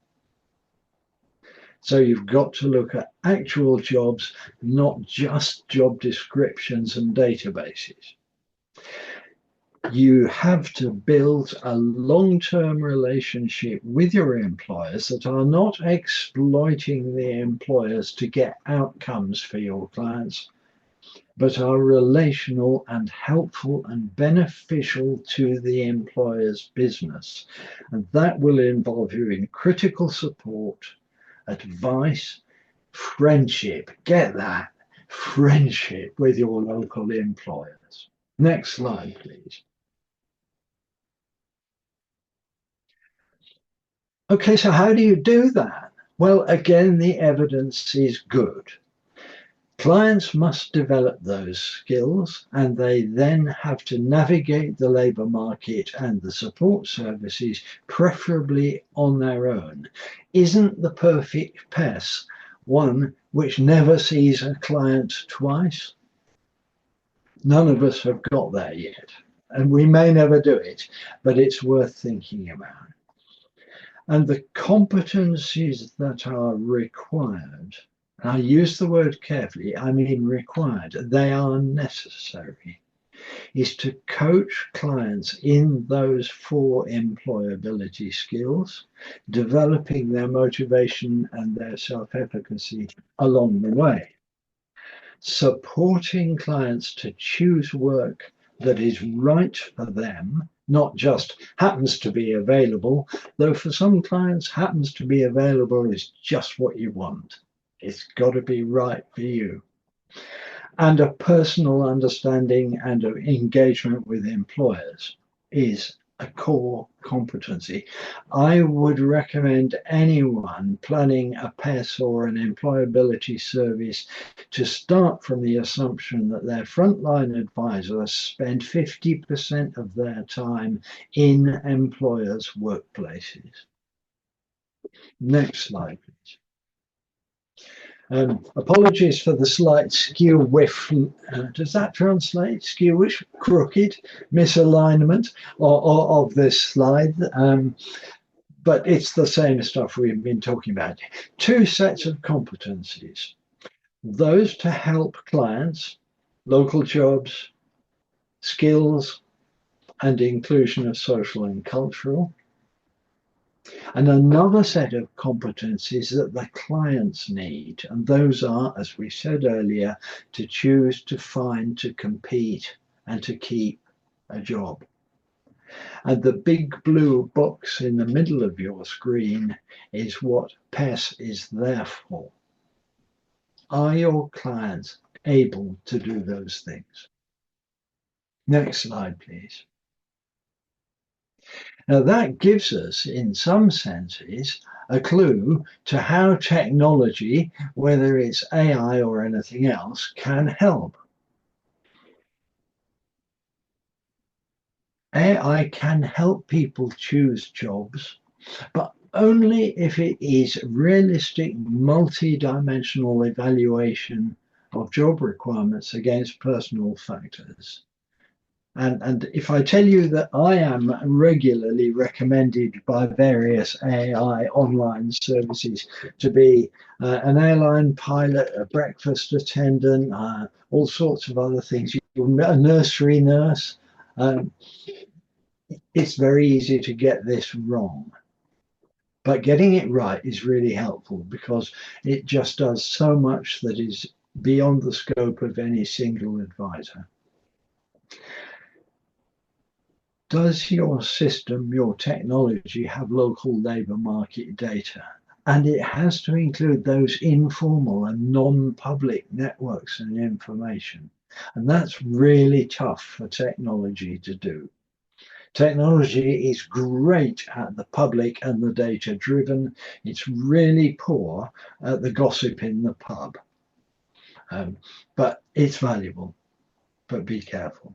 Speaker 8: So you've got to look at actual jobs, not just job descriptions and databases. You have to build a long-term relationship with your employers that are not exploiting the employers to get outcomes for your clients, but are relational and helpful and beneficial to the employer's business. And that will involve you in critical support, advice, friendship. Get that, friendship with your local employers. Next slide, please. Okay, so how do you do that? Well, again, the evidence is good. Clients must develop those skills, and they then have to navigate the labour market and the support services, preferably on their own. Isn't the perfect PES one which never sees a client twice? None of us have got there yet, and we may never do it, but it's worth thinking about. And the competencies that are required, I use the word carefully, I mean required, they are necessary, is to coach clients in those 4 employability skills, developing their motivation and their self-efficacy along the way. Supporting clients to choose work that is right for them, not just happens to be available, though for some clients happens to be available is just what you want. It's got to be right for you. And a personal understanding and an engagement with employers is a core competency. I would recommend anyone planning a PES or an employability service to start from the assumption that their frontline advisors spend 50% of their time in employers' workplaces. Next slide, please. Apologies for the slight skew whiff. Does that translate? Skew whiff, crooked misalignment of this slide. But it's the same stuff we've been talking about. Two sets of competencies. Those to help clients, local jobs, skills, and inclusion of social and cultural. And another set of competencies that the clients need. And those are, as we said earlier, to choose, to find, to compete, and to keep a job. And the big blue box in the middle of your screen is what PES is there for. Are your clients able to do those things? Next slide, please. Now that gives us, in some senses, a clue to how technology, whether it's AI or anything else, can help. AI can help people choose jobs, but only if it is realistic, multi-dimensional evaluation of job requirements against personal factors. And if I tell you that I am regularly recommended by various AI online services to be an airline pilot, a breakfast attendant, all sorts of other things, a nursery nurse, it's very easy to get this wrong. But getting it right is really helpful because it just does so much that is beyond the scope of any single advisor. Does your system, your technology, have local labour market data? And it has to include those informal and non-public networks and information. And that's really tough for technology to do. Technology is great at the public and the data driven. It's really poor at the gossip in the pub. But it's valuable, but be careful.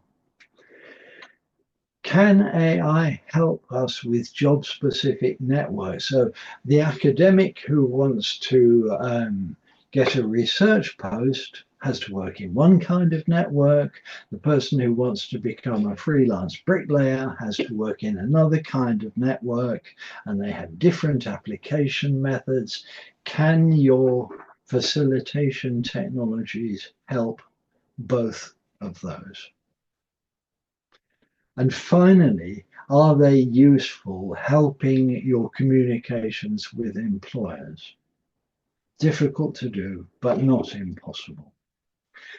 Speaker 8: Can AI help us with job-specific networks? So the academic who wants to get a research post has to work in one kind of network. The person who wants to become a freelance bricklayer has to work in another kind of network, and they have different application methods. Can your facilitation technologies help both of those? And finally, are they useful helping your communications with employers? Difficult to do, but not impossible.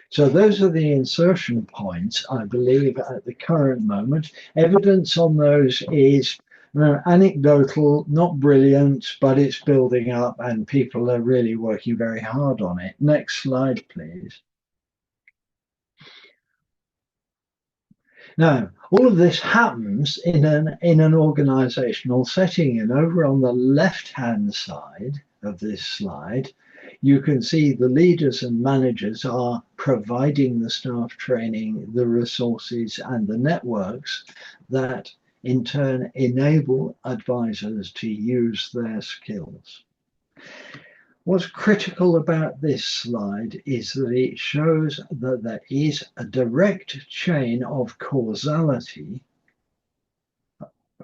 Speaker 8: So those are the insertion points, I believe, at the current moment. Evidence on those is anecdotal, not brilliant, but it's building up and people are really working very hard on it. Next slide, please. Now, all of this happens in an organizational setting, and over on the left-hand side of this slide, you can see the leaders and managers are providing the staff training, the resources, and the networks that in turn enable advisors to use their skills. What's critical about this slide is that it shows that there is a direct chain of causality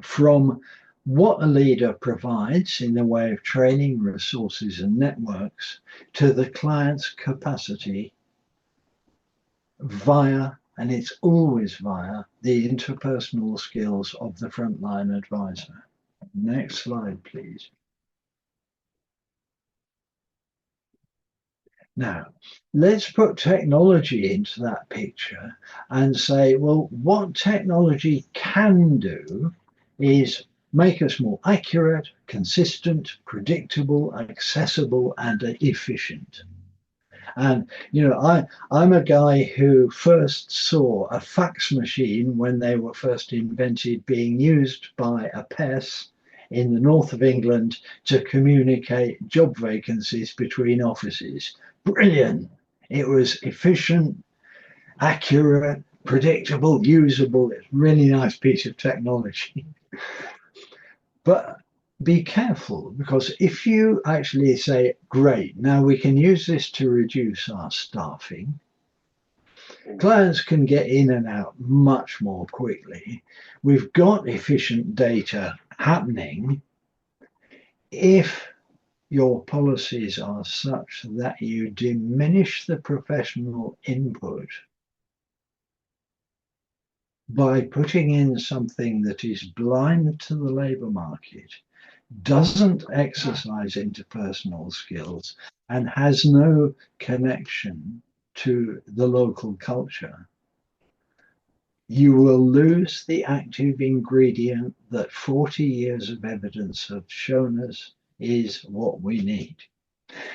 Speaker 8: from what a leader provides in the way of training, resources, and networks to the client's capacity via, and it's always via, the interpersonal skills of the frontline advisor. Next slide, please. Now, let's put technology into that picture and say, well, what technology can do is make us more accurate, consistent, predictable, accessible, and efficient. And, you know, I'm a guy who first saw a fax machine when they were first invented being used by a PES in the north of England to communicate job vacancies between offices. Brilliant. It was efficient, accurate, predictable, usable. It's a really nice piece of technology. But be careful, because if you actually say, great, now we can use this to reduce our staffing, clients can get in and out much more quickly. We've got efficient data happening. If your policies are such that you diminish the professional input by putting in something that is blind to the labour market, doesn't exercise interpersonal skills, and has no connection to the local culture, you will lose the active ingredient that 40 years of evidence have shown us is what we need.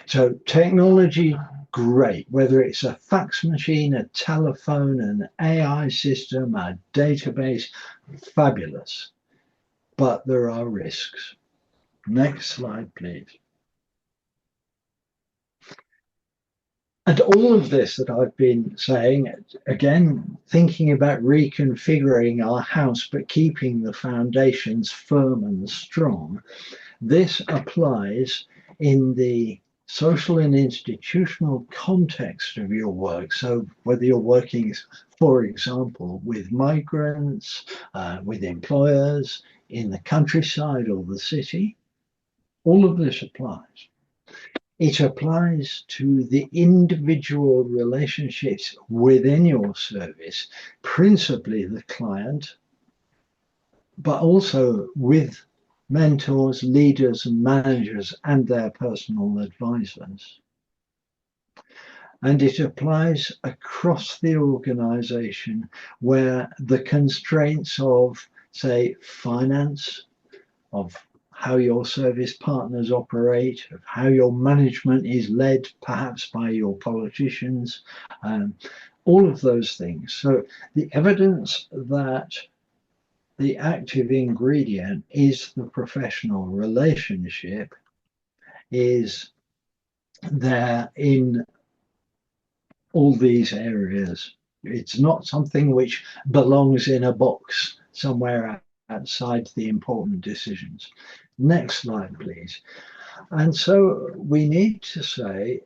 Speaker 8: So technology, great, whether it's a fax machine, a telephone, an AI system, a database, fabulous. But there are risks. Next slide, please. And all of this that I've been saying, again, thinking about reconfiguring our house, but keeping the foundations firm and strong, this applies in the social and institutional context of your work. So whether you're working, for example, with migrants, with employers, in the countryside or the city, all of this applies. It applies to the individual relationships within your service, principally the client, but also with mentors, leaders, and managers and their personal advisors. And it applies across the organization where the constraints of, say, finance, of how your service partners operate, of how your management is led, perhaps by your politicians, all of those things. So the evidence that the active ingredient is the professional relationship is there in all these areas. It's not something which belongs in a box somewhere outside the important decisions. Next slide, please. And so we need to say,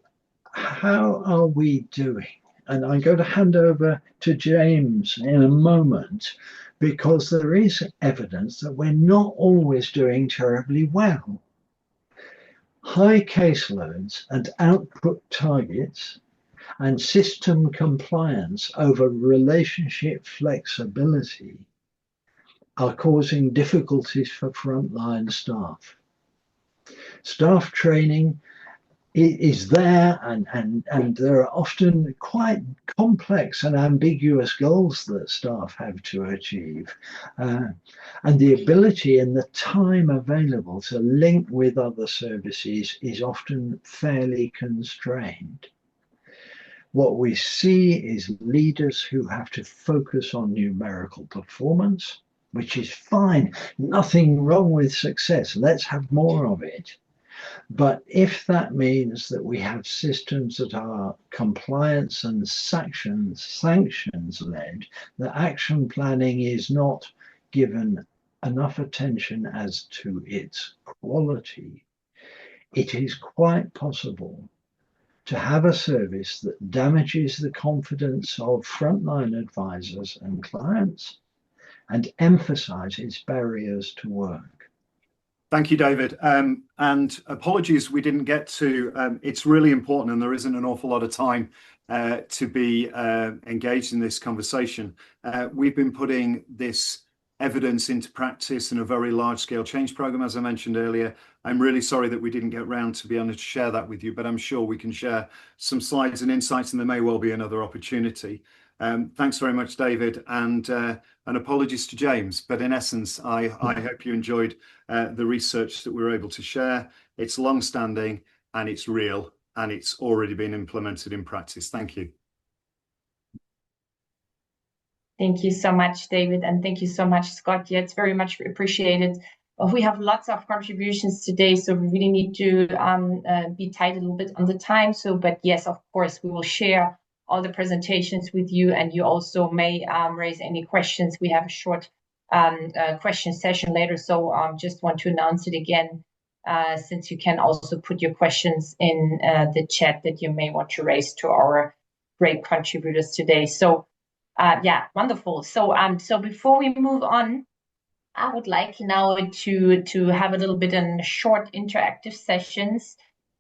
Speaker 8: how are we doing? And I'm going to hand over to James in a moment, because there is evidence that we're not always doing terribly well. High caseloads and output targets and system compliance over relationship flexibility are causing difficulties for frontline staff. Staff training is there, and there are often quite complex and ambiguous goals that staff have to achieve. And the ability and the time available to link with other services is often fairly constrained. What we see is leaders who have to focus on numerical performance, which is fine. Nothing wrong with success. Let's have more of it. But if that means that we have systems that are compliance and sanctions led, the action planning is not given enough attention as to its quality, it is quite possible to have a service that damages the confidence of frontline advisors and clients and emphasizes barriers to work.
Speaker 7: Thank you, David. And apologies we didn't get to, it's really important, and there isn't an awful lot of time to be engaged in this conversation. We've been putting this evidence into practice in a very large-scale change program, as I mentioned earlier. I'm really sorry that we didn't get round to be able to share that with you, but I'm sure we can share some slides and insights, and there may well be another opportunity. Thanks very much, David, and apologies to James, but in essence, I hope you enjoyed the research that we were able to share. It's long-standing, and it's real, and it's already been implemented in practice. Thank you.
Speaker 2: Thank you so much, David, and thank you so much, Scott. Yeah, it's very much appreciated. We have lots of contributions today, so we really need to be tight a little bit on the time. But yes, of course, we will share all the presentations with you, and you also may raise any questions. We have a short question session later. So just want to announce it again, since you can also put your questions in the chat that you may want to raise to our great contributors today. So yeah, wonderful. So so before we move on, I would like now to have a little bit in short interactive sessions,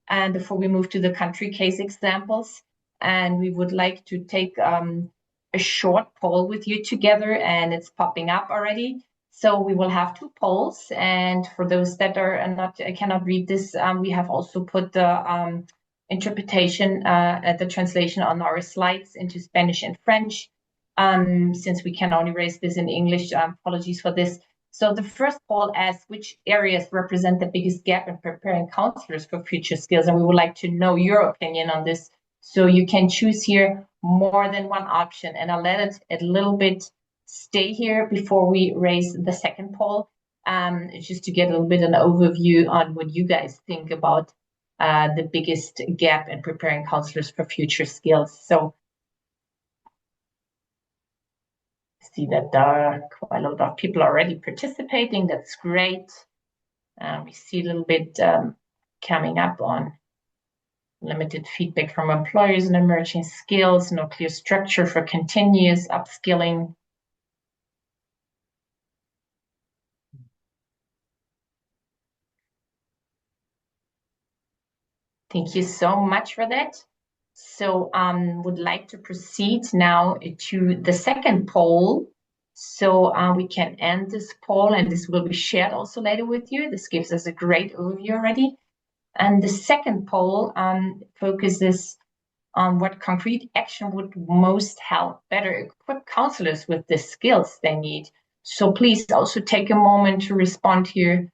Speaker 2: and before we move to the country case examples, and we would like to take a short poll with you together, and it's popping up already. So we will have two polls, and for those that are not cannot read this, we have also put the interpretation, the translation on our slides into Spanish and French. Since we can only raise this in English, apologies for this. So the first poll asks which areas represent the biggest gap in preparing counselors for future skills, and we would like to know your opinion on this. So you can choose here more than one option, and I'll let it a little bit stay here before we raise the second poll, just to get a little bit an overview on what you guys think about the biggest gap in preparing counselors for future skills. So see that there are quite a lot of people already participating. That's great. We see a little bit coming up on limited feedback from employers and emerging skills, no clear structure for continuous upskilling. Thank you so much for that. So would like to proceed now to the second poll. So we can end this poll, and this will be shared also later with you. This gives us a great overview already. And the second poll focuses on what concrete action would most help better equip counselors with the skills they need. So please also take a moment to respond here,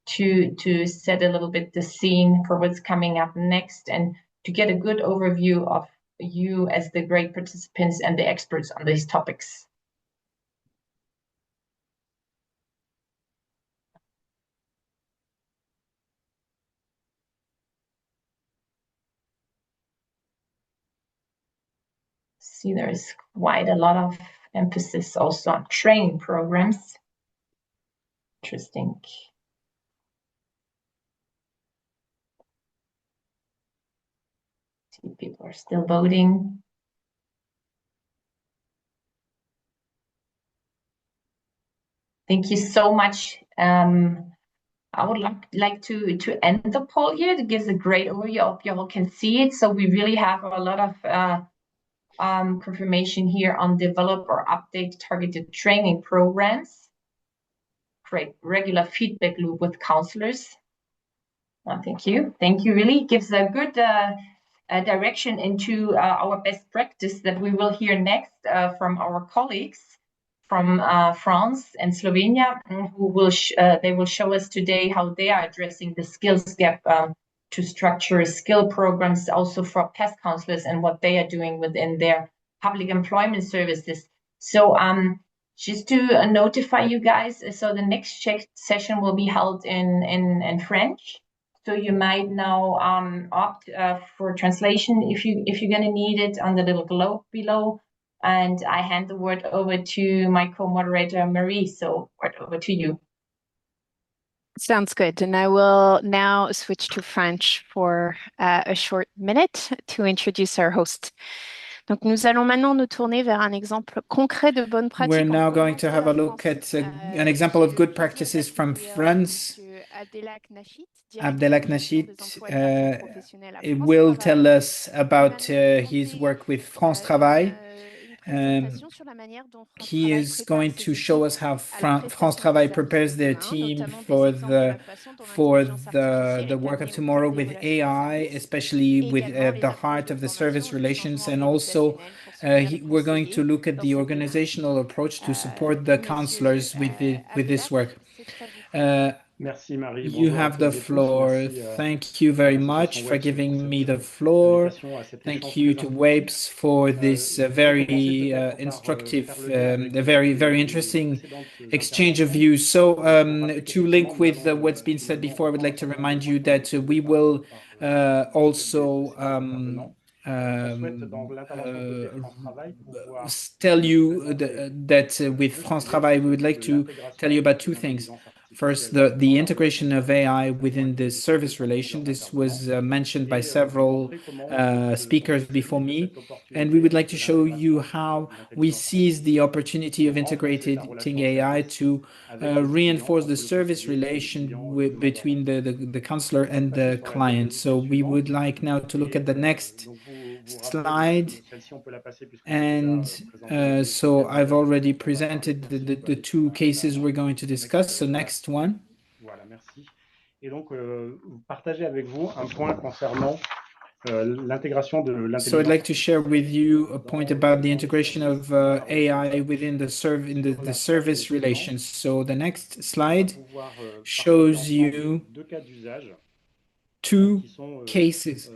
Speaker 2: to set a little bit the scene for what's coming up next, and to get a good overview of you as the great participants and the experts on these topics. See, there is quite a lot of emphasis also on training programs. Interesting. See, people are still voting. Thank you so much. I would like to end the poll here. It gives a great overview. I hope you all can see it. So we really have a lot of confirmation here on develop or update targeted training programs. Great regular feedback loop with counselors. Thank you. Thank you. Really gives a good direction into our best practice that we will hear next from our colleagues from France and Slovenia, who will they will show us today how they are addressing the skills gap to structure skill programs also for PES counselors and what they are doing within their public employment services. So just to notify you guys, so the next session will be held in French. So you might now opt for translation if you're going to need it on the little globe below. And I hand the word over to my co-moderator, Marie. So word over to you.
Speaker 9: Sounds good. And I will now switch to French for a short minute to introduce our host. Donc, nous allons maintenant nous tourner vers un exemple concret de bonne pratique.
Speaker 3: We're now going to have a look at an example of good practices from France. Abdelak Nachit will tell us about his work with France Travail. He is going to show us how France Travail prepares their team for the work of tomorrow with AI, especially with the heart of the service relations, and also we're going to look at the organizational approach to support the counselors with this work.
Speaker 10: Merci Marie.
Speaker 3: You have the floor. Thank you very much for giving me the floor. Thank you to WAPES for this very instructive, very interesting exchange of views. So to link with what's been said before, I would like to remind you that we will also tell you that with France Travail, we would like to tell you about two things. First, the integration of AI within the service relation. This was mentioned by several speakers before me. And we would like to show you how we seize the opportunity of integrating AI to reinforce the service relation between the counselor and the client. So we would like now to look at the next slide. And so I've already presented the two cases we're going to discuss. So next one.
Speaker 10: Voilà, merci. Et donc, partager avec vous un point concernant l'intégration de l'intelligence.
Speaker 3: So I'd like to share with you a point about the integration of AI within the service relations. So the next slide shows you two cases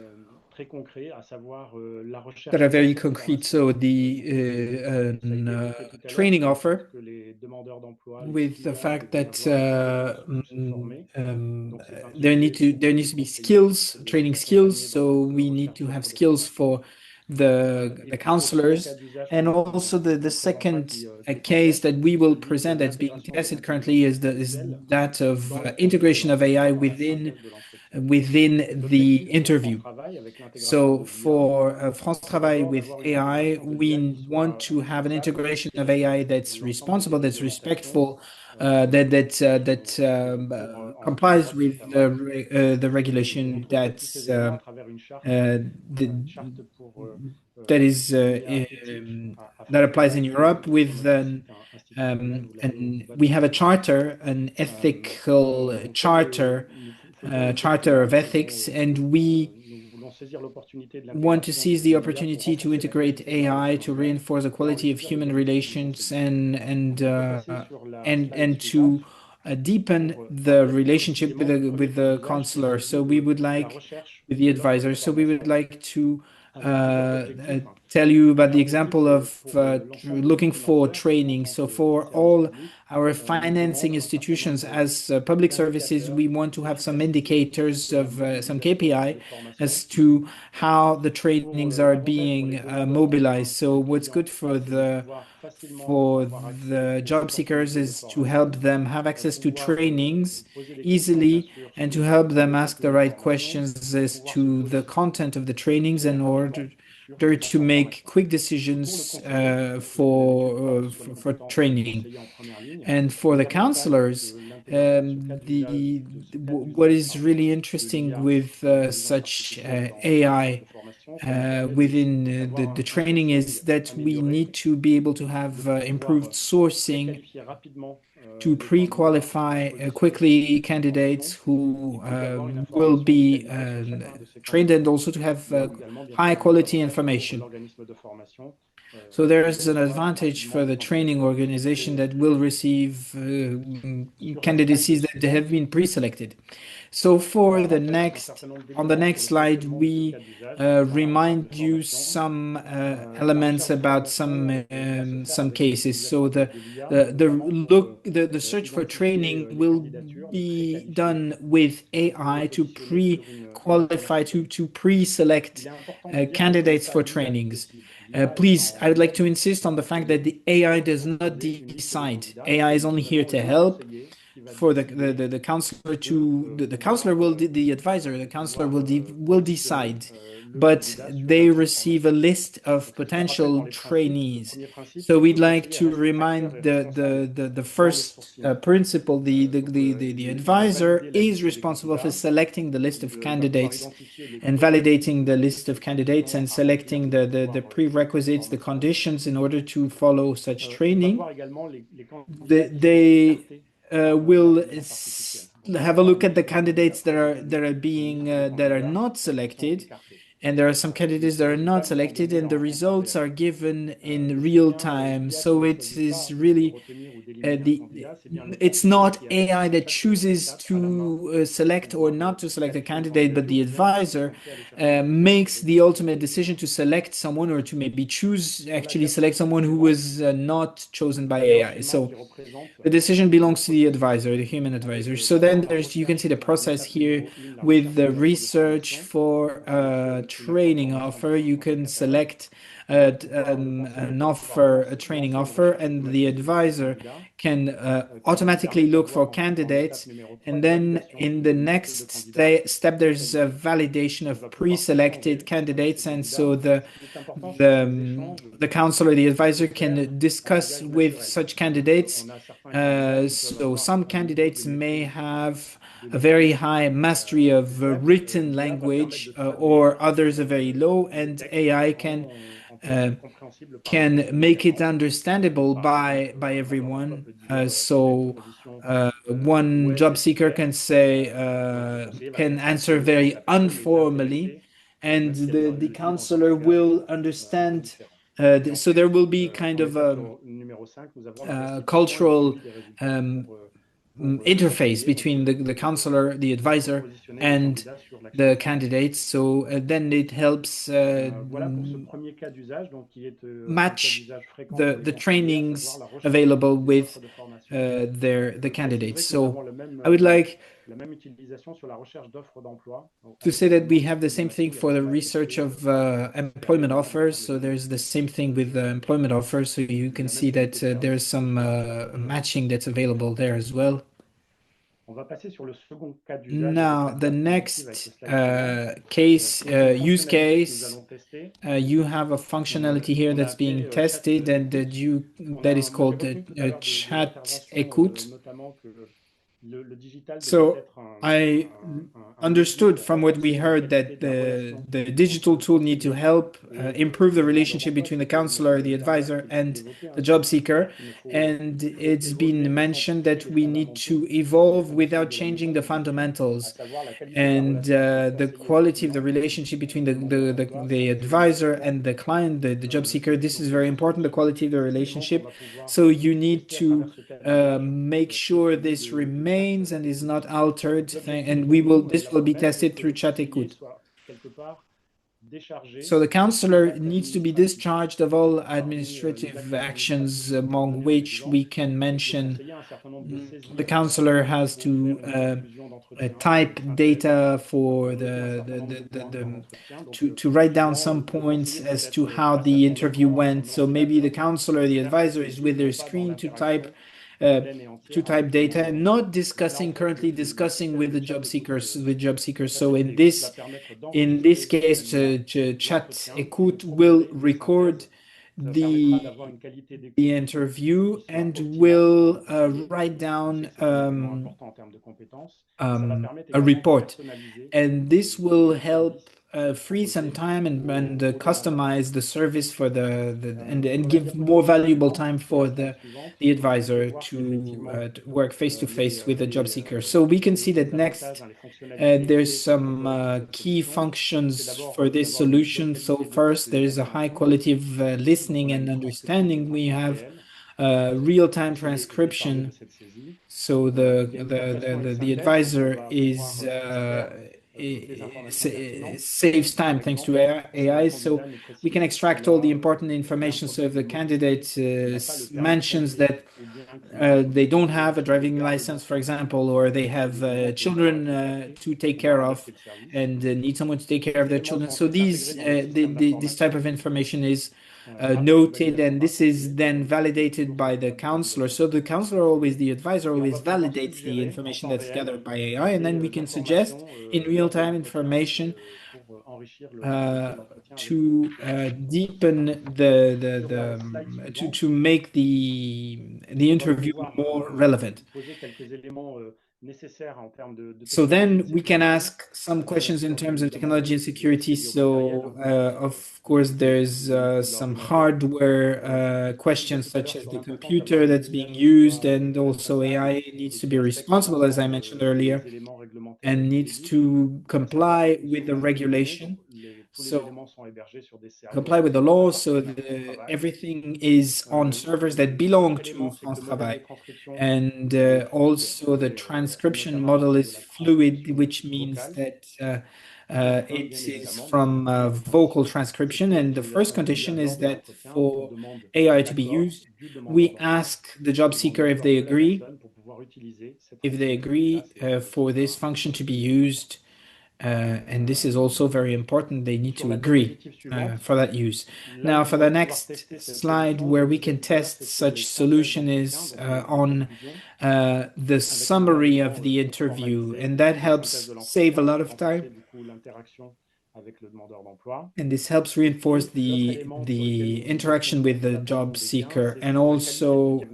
Speaker 3: that are very concrete. So the training offer with the fact that there needs to be skills, training skills. So we need to have skills for the counselors, and also the second case that we will present that's being tested currently is that of integration of AI within the interview. So for France Travail with AI, we want to have an integration of AI that's responsible, that's respectful, that complies with the regulation that's that applies in Europe with and we have a charter, an ethical charter of ethics, and we want to seize the opportunity to integrate AI to reinforce the quality of human relations and to deepen the relationship with the counselor. So we would like with the advisor. So we would like to tell you about the example of looking for training. So for all our financing institutions as public services, we want to have some indicators of some KPI as to how the trainings are being mobilized. So what's good for the job seekers is to help them have access to trainings easily and to help them ask the right questions as to the content of the trainings in order to make quick decisions for training. And for the counselors, what is really interesting with such AI within the training is that we need to be able to have improved sourcing to pre-qualify quickly candidates who will be trained, and also to have high quality information. So there is an advantage for the training organization that will receive candidacies that have been pre-selected. So for the on the next slide, we remind you some elements about some cases. So the search for training will be done with AI to pre-qualify, to pre-select candidates for trainings. Please, I would like to insist on the fact that the AI does not decide. AI is only here to help. For the counselor the counselor will the advisor, the counselor will decide, but they receive a list of potential trainees. So we'd like to remind the first principle: the advisor is responsible for selecting the list of candidates and validating the list of candidates and selecting the prerequisites, the conditions in order to follow such training. They will have a look at the candidates that are not selected, and there are some candidates that are not selected, and the results are given in real time. So it is really it's not AI that chooses to select or not to select a candidate, but the advisor makes the ultimate decision to select someone, or to maybe select someone who was not chosen by AI. So the decision belongs to the advisor, the human advisor. So then you can see the process here with the research for training offer, you can select an offer, a training offer, and the advisor can automatically look for candidates. And then in the next step, there's a validation of pre-selected candidates, and so the counselor, the advisor, can discuss with such candidates. So some candidates may have a very high mastery of written language, or others are very low, and AI can make it understandable by everyone. One job seeker can say can answer very informally, and the counselor will understand. So there will be kind of a cultural interface between the counselor, the advisor, and the candidates. So then it helps match the trainings available with the candidates. So I would like to say that we have the same thing for the research of employment offers. So there's the same thing with employment offers. So you can see that there's some matching that's available there as well. Now, the next use case, you have a functionality here that's being tested, and that is called chat écoute. So I understood from what we heard that the digital tool need to help improve the relationship between the counselor, the advisor, and the job seeker. And it's been mentioned that we need to evolve without changing the fundamentals. And the quality of the relationship between the advisor and the client, the job seeker, this is very important, the quality of the relationship. So you need to make sure this remains and is not altered. And this will be tested through chat écoute. So the counselor needs to be discharged of all administrative actions, among which we can mention the counselor has to type data for to write down some points as to how the interview went. So maybe the counselor, the advisor, is with their screen to type data, and not currently discussing with the job seekers. So in this case, chat écoute will record the interview and will write down a report, and this will help free some time and customize the service for and give more valuable time for the advisor to work face to face with the job seeker. So we can see that next there's some key functions for this solution. So first, there is a high quality of listening and understanding. We have real-time transcription. So the advisor saves time thanks to AI. So we can extract all the important information. So if the candidate mentions that they don't have a driving license, for example, or they have children to take care of and need someone to take care of their children. So this type of information is noted, and this is then validated by the counselor. So the advisor always validates the information that's gathered by AI, and then we can suggest in real-time information to deepen to make the interview more relevant. So then we can ask some questions in terms of technology and security. So of course there's some hardware questions such as the computer that's being used, and also AI needs to be responsible, as I mentioned earlier, and needs to comply with the regulation. So comply with the law, so everything is on servers that belong to France Travail. And also the transcription model is fluid, which means that it is from vocal transcription. And the first condition is that for AI to be used, we ask the job seeker if they agree for this function to be used. And this is also very important. They need to agree for that use. Now, for the next slide, where we can test such solution is on the summary of the interview, and that helps save a lot of time. And this helps reinforce the interaction with the job seeker. And also,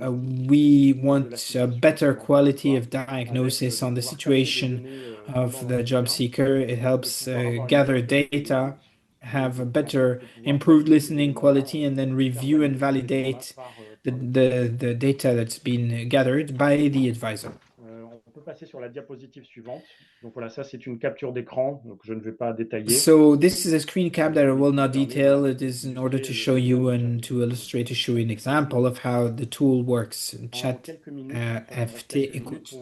Speaker 3: we want a better quality of diagnosis on the situation of the job seeker. It helps gather data, have a better, improved listening quality, and then review and validate the data that's been gathered by the advisor.
Speaker 10: On peut passer sur la diapositive suivante. Donc voilà, ça c'est une capture d'écran, donc je ne vais pas détailler.
Speaker 3: So this is a screen cap that I will not detail. It is in order to show you and to illustrate, to show you an example of how the tool works. Chat FT écoute.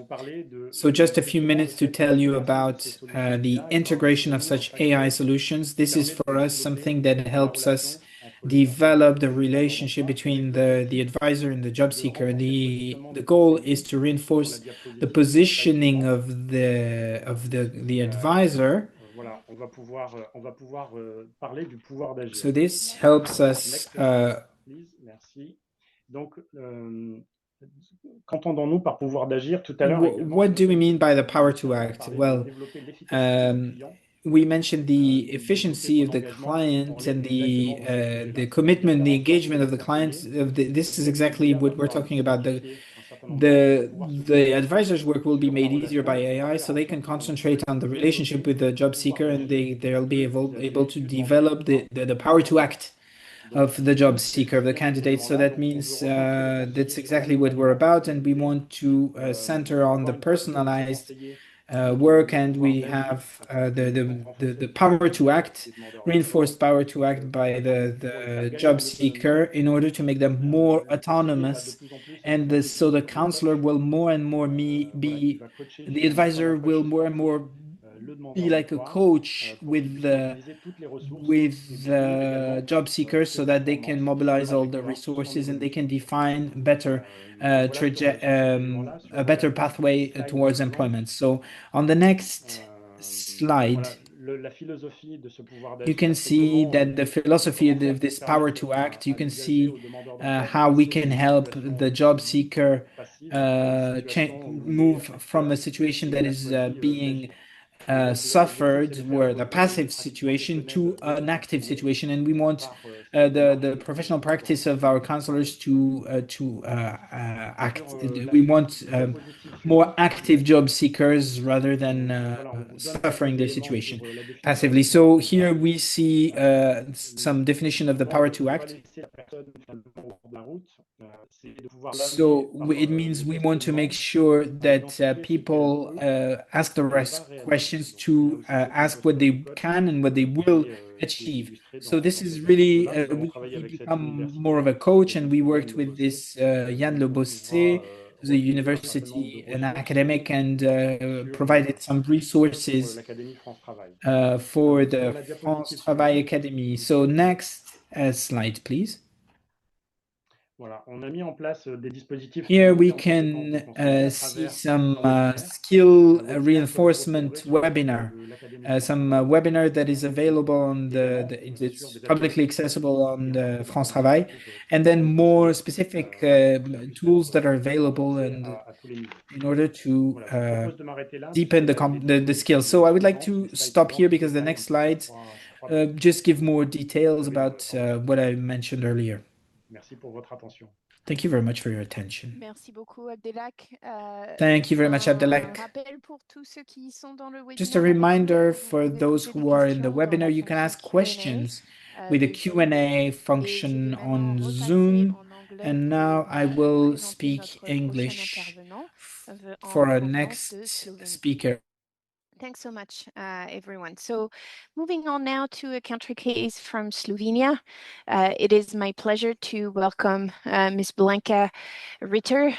Speaker 3: So just a few minutes to tell you about the integration of such AI solutions. This is for us something that helps us develop the relationship between the advisor and the job seeker. The goal is to reinforce the positioning of the advisor.
Speaker 10: Voilà, on va pouvoir parler du pouvoir d'agir.
Speaker 3: So this helps us.
Speaker 10: Please, merci. Donc, qu'entendons-nous par pouvoir d'agir tout à l'heure?
Speaker 3: What do we mean by the power to act? Well, we mentioned the efficiency of the client and the commitment, the engagement of the client. This is exactly what we're talking about. The advisor's work will be made easier by AI, so they can concentrate on the relationship with the job seeker, and they'll be able to develop the power to act of the job seeker, of the candidate. So that means that's exactly what we're about, and we want to center on the personalized work, and we have the power to act, reinforced power to act by the job seeker in order to make them more autonomous. And so the counselor will more and more the advisor will more and more be like a coach with the job seekers, so that they can mobilize all the resources and they can define better a better pathway towards employment. So on the next slide, you can see that the philosophy of this power to act. You can see how we can help the job seeker move from a situation that is being suffered, where the passive situation, to an active situation, and we want the professional practice of our counselors to act. We want more active job seekers rather than suffering their situation passively. So here we see some definition of the power to act. So it means we want to make sure that people ask the right questions, to ask what they can and what they will achieve. So this is really, we become more of a coach, and we worked with this Yann Le Bossé, the university, an academic, and provided some resources for the France Travail Academy. So next slide, please. Here we can see some skill reinforcement webinar, some webinar that is available on it's publicly accessible on the France Travail, and then more specific tools that are available and in order to deepen the skills. So I would like to stop here because the next slides just give more details about what I mentioned earlier.
Speaker 10: Merci pour votre attention.
Speaker 3: Thank you very much for your attention.
Speaker 9: Merci beaucoup, Abdelak.
Speaker 3: Thank you very much, Abdelak. Just a reminder for those who are in the webinar, you can ask questions with a Q&A function on Zoom. And now I will speak English for our next speaker.
Speaker 9: Thanks so much, everyone. So moving on now to a country case from Slovenia. It is my pleasure to welcome Ms. Blanka Ritter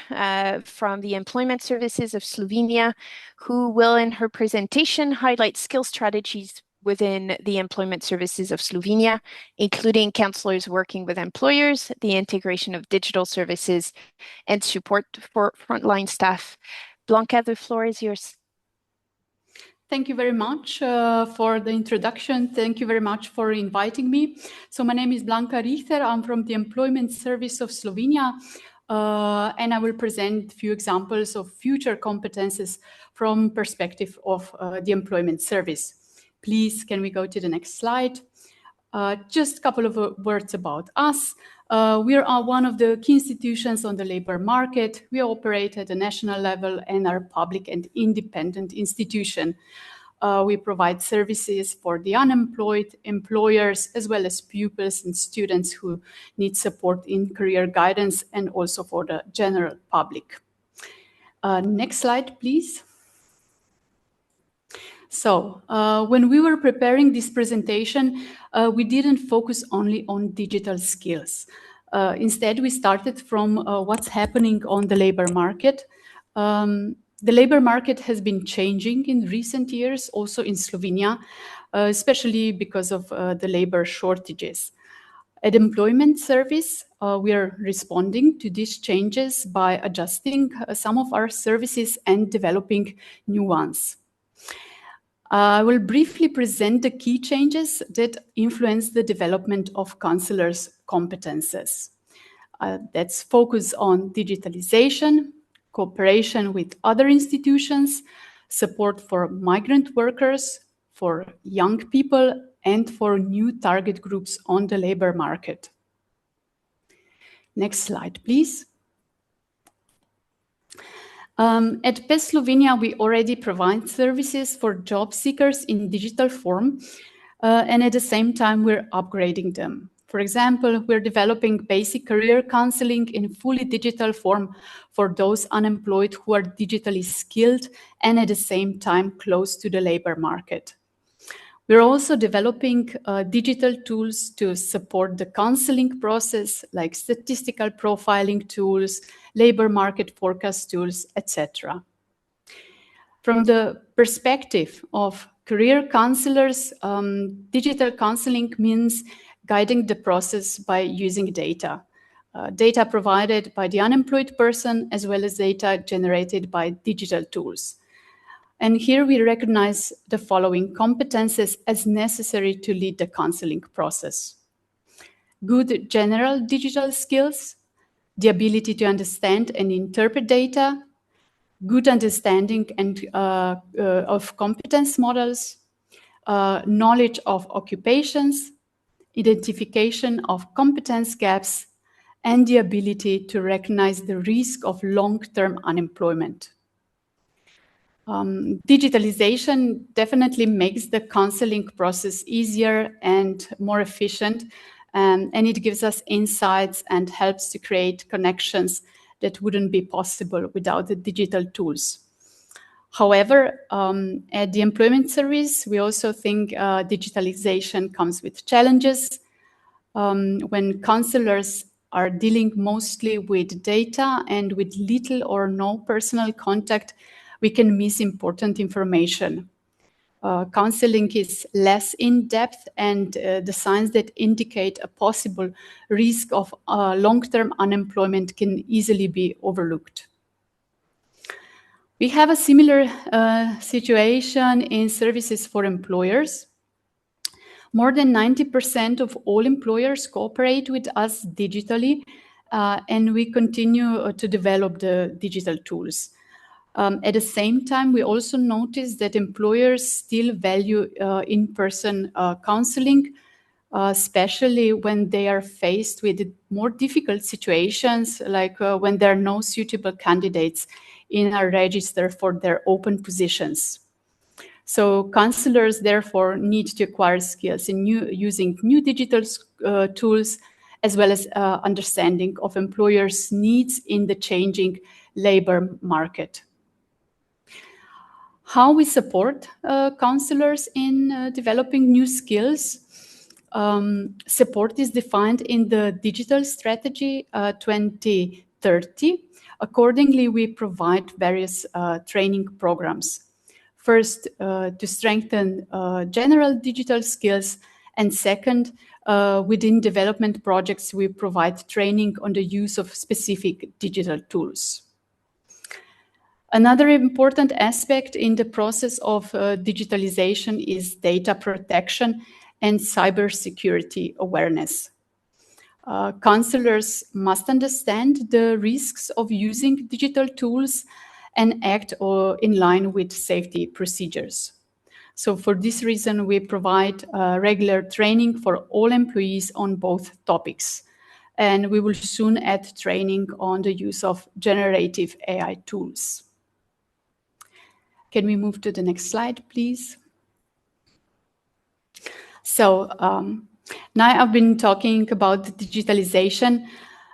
Speaker 9: from the Employment Services of Slovenia, who will in her presentation highlight skill strategies within the Employment Services of Slovenia, including counselors working with employers, the integration of digital services, and support for frontline staff. Blanka, the floor is yours.
Speaker 11: Thank you very much for the introduction. Thank you very much for inviting me. So my name is Blanka Richter. I'm from the Employment Service of Slovenia, and I will present a few examples of future competences from perspective of the Employment Service. Please, can we go to the next slide? Just a couple of words about us. We are one of the key institutions on the labor market. We operate at a national level and are a public and independent institution. We provide services for the unemployed, employers, as well as pupils and students who need support in career guidance, and also for the general public. Next slide, please. So when we were preparing this presentation, we didn't focus only on digital skills. Instead, we started from what's happening on the labor market. The labor market has been changing in recent years, also in Slovenia, especially because of the labor shortages. At Employment Service, we are responding to these changes by adjusting some of our services and developing new ones. I will briefly present the key changes that influence the development of counselors' competences. That's focus on digitalization, cooperation with other institutions, support for migrant workers, for young people, and for new target groups on the labor market. Next slide, please. At PES Slovenia, we already provide services for job seekers in digital form, and at the same time, we're upgrading them. For example, we're developing basic career counseling in fully digital form for those unemployed who are digitally skilled and at the same time close to the labor market. We're also developing digital tools to support the counseling process, like statistical profiling tools, labor market forecast tools, etc. From the perspective of career counselors, digital counseling means guiding the process by using data. Data provided by the unemployed person, as well as data generated by digital tools. And here we recognize the following competences as necessary to lead the counseling process. Good general digital skills, the ability to understand and interpret data, good understanding and of competence models, knowledge of occupations, identification of competence gaps, and the ability to recognize the risk of long-term unemployment. Digitalization definitely makes the counseling process easier and more efficient, and it gives us insights and helps to create connections that wouldn't be possible without the digital tools. However, at the Employment Service, we also think digitalization comes with challenges. When counselors are dealing mostly with data and with little or no personal contact, we can miss important information. Counseling is less in-depth, and the signs that indicate a possible risk of long-term unemployment can easily be overlooked. We have a similar situation in services for employers. More than 90% of all employers cooperate with us digitally, and we continue to develop the digital tools. At the same time, we also notice that employers still value in-person counseling, especially when they are faced with more difficult situations, like when there are no suitable candidates in our register for their open positions. So counselors therefore need to acquire skills in using new digital tools, as well as understanding of employers' needs in the changing labor market. How we support counselors in developing new skills. Support is defined in the Digital Strategy 2030. Accordingly, we provide various training programs. First, to strengthen general digital skills, and second, within development projects, we provide training on the use of specific digital tools. Another important aspect in the process of digitalization is data protection and cybersecurity awareness. Counselors must understand the risks of using digital tools and act in line with safety procedures. So for this reason, we provide regular training for all employees on both topics. And we will soon add training on the use of generative AI tools. Can we move to the next slide, please? So now I've been talking about digitalization,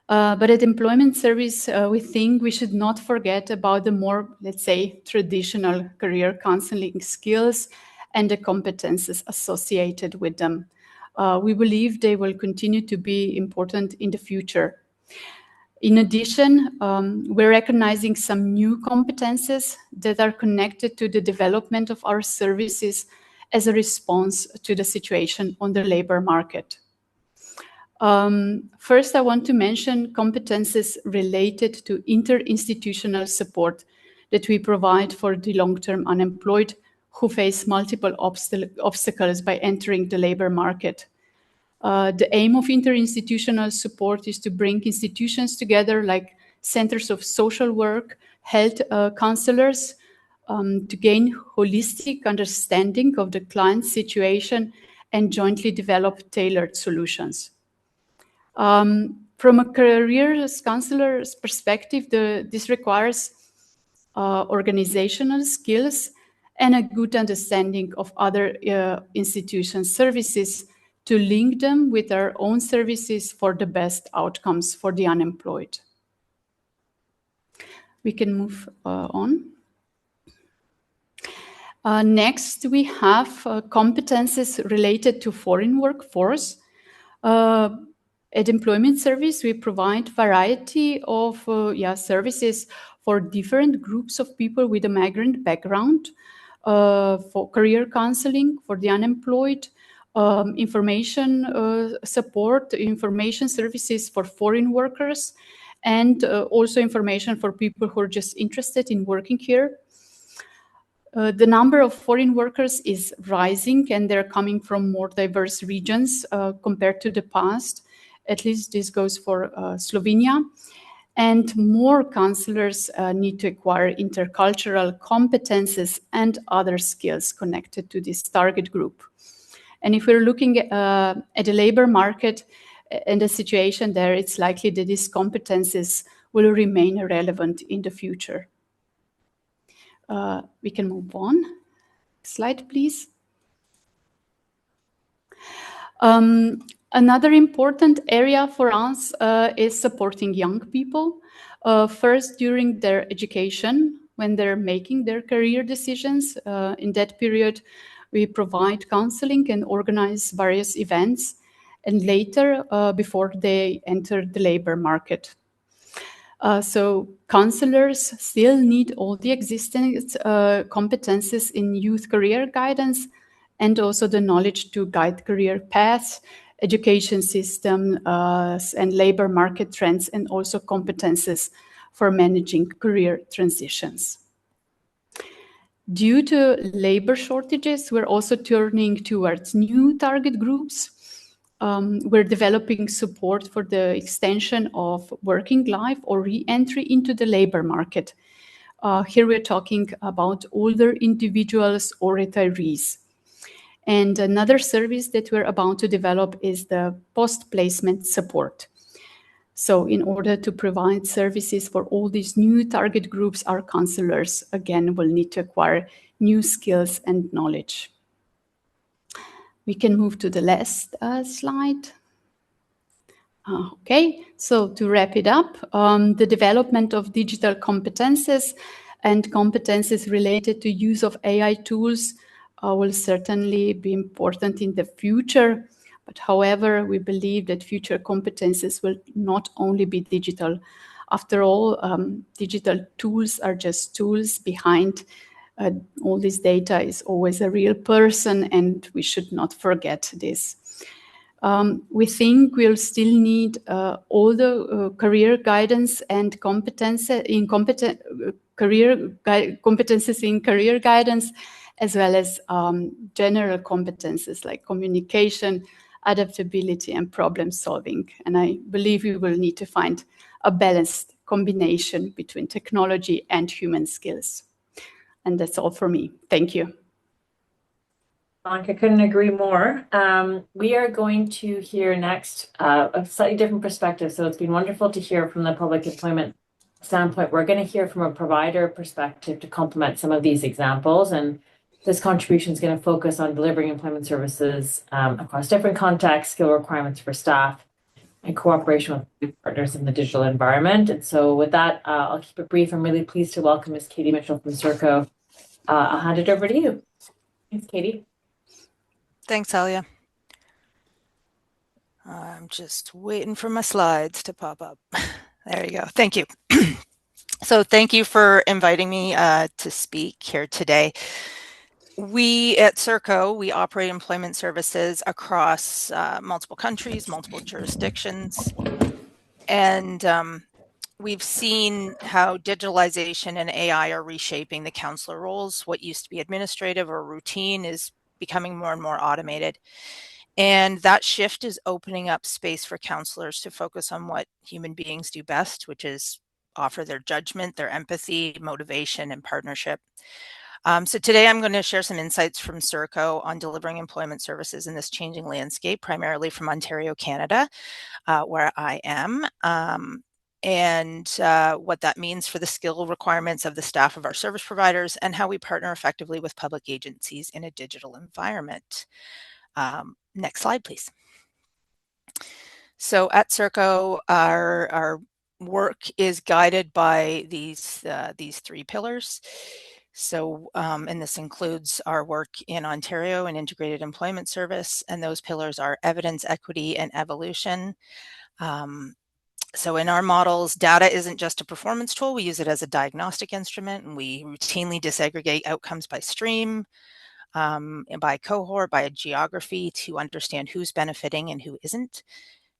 Speaker 11: but at Employment Service, we think we should not forget about the more, let's say, traditional career counseling skills and the competences associated with them. We believe they will continue to be important in the future. In addition, we're recognizing some new competences that are connected to the development of our services as a response to the situation on the labor market. First, I want to mention competences related to interinstitutional support that we provide for the long-term unemployed who face multiple obstacles by entering the labor market. The aim of interinstitutional support is to bring institutions together like centers of social work, health counselors, to gain holistic understanding of the client's situation and jointly develop tailored solutions. From a career counselor's perspective, this requires organizational skills and a good understanding of other institutions' services to link them with our own services for the best outcomes for the unemployed. We can move on. Next, we have competences related to foreign workforce. At Employment Service, we provide variety of services for different groups of people with a migrant background, for career counseling for the unemployed, information support, information services for foreign workers, and also information for people who are just interested in working here. The number of foreign workers is rising, and they're coming from more diverse regions compared to the past. At least this goes for Slovenia. And more counselors need to acquire intercultural competences and other skills connected to this target group. And if we're looking at the labor market and the situation there, it's likely that these competences will remain relevant in the future. We can move on. Slide, please. Another important area for us is supporting young people, first during their education, when they're making their career decisions. In that period, we provide counseling and organize various events, and later before they enter the labor market. So counselors still need all the existing competences in youth career guidance and also the knowledge to guide career paths, education system, and labor market trends, and also competences for managing career transitions. Due to labor shortages, we're also turning towards new target groups. We're developing support for the extension of working life or re-entry into the labor market. Here we're talking about older individuals or retirees. And another service that we're about to develop is the post-placement support. So in order to provide services for all these new target groups, our counselors, again, will need to acquire new skills and knowledge. We can move to the last slide. Okay, so to wrap it up, the development of digital competences and competences related to use of AI tools will certainly be important in the future. But however, we believe that future competences will not only be digital. After all, digital tools are just tools. Behind all this data is always a real person, and we should not forget this. We think we'll still need all the career guidance and competencies in career guidance, as well as general competencies like communication, adaptability, and problem solving. And I believe we will need to find a balanced combination between technology and human skills. And that's all for me. Thank you.
Speaker 4: I couldn't agree more. We are going to hear next a slightly different perspective. So it's been wonderful to hear from the public employment standpoint. We're going to hear from a provider perspective to complement some of these examples. And this contribution is going to focus on delivering employment services across different contexts, skill requirements for staff, and cooperation with partners in the digital environment. And so with that, I'll keep it brief. I'm really pleased to welcome Ms. Katie Mitchell from Serco. I'll hand it over to you. Thanks, Katie.
Speaker 12: Thanks, Alia. I'm just waiting for my slides to pop up. There you go. Thank you. So thank you for inviting me to speak here today. We at Serco, we operate employment services across multiple countries, multiple jurisdictions, and we've seen how digitalization and AI are reshaping the counselor roles. What used to be administrative or routine is becoming more and more automated. And that shift is opening up space for counselors to focus on what human beings do best, which is offer their judgment, their empathy, motivation, and partnership. So today I'm going to share some insights from Serco on delivering employment services in this changing landscape, primarily from Ontario, Canada, where I am, and what that means for the skill requirements of the staff of our service providers and how we partner effectively with public agencies in a digital environment. Next slide, please. So at Serco, our work is guided by these three pillars. So, and this includes our work in Ontario and integrated employment service, and those pillars are evidence, equity, and evolution. So in our models, data isn't just a performance tool. We use it as a diagnostic instrument, and we routinely disaggregate outcomes by stream, and by cohort, by geography, to understand who's benefiting and who isn't.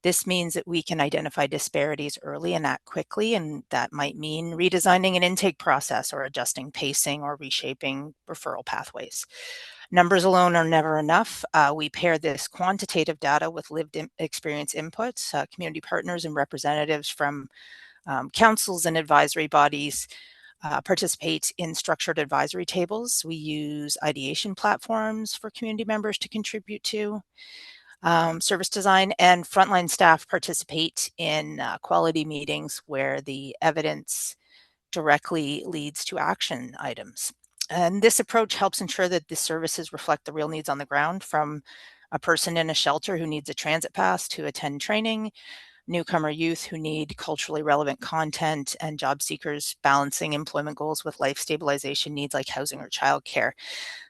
Speaker 12: This means that we can identify disparities early and act quickly, and that might mean redesigning an intake process or adjusting pacing or reshaping referral pathways. Numbers alone are never enough. We pair this quantitative data with lived experience inputs. Community partners and representatives from councils and advisory bodies participate in structured advisory tables. We use ideation platforms for community members to contribute to. Service design, and frontline staff participate in quality meetings where the evidence directly leads to action items. And this approach helps ensure that the services reflect the real needs on the ground, from a person in a shelter who needs a transit pass to attend training, newcomer youth who need culturally relevant content, and job seekers balancing employment goals with life stabilization needs like housing or childcare.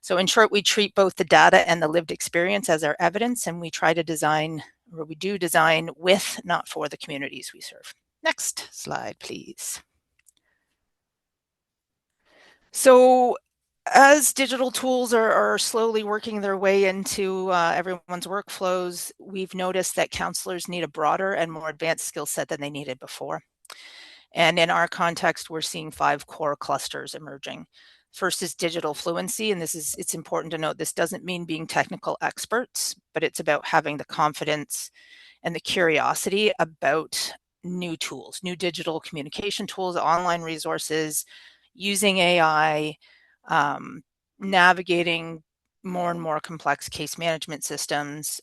Speaker 12: So in short, we treat both the data and the lived experience as our evidence, and we try to design, or we do design with, not for, the communities we serve. Next slide, please. So as digital tools are slowly working their way into everyone's workflows, we've noticed that counselors need a broader and more advanced skill set than they needed before. And in our context, we're seeing 5 core clusters emerging. First is digital fluency, and it's important to note this doesn't mean being technical experts, but it's about having the confidence and the curiosity about new tools, new digital communication tools, online resources, using AI, navigating more and more complex case management systems,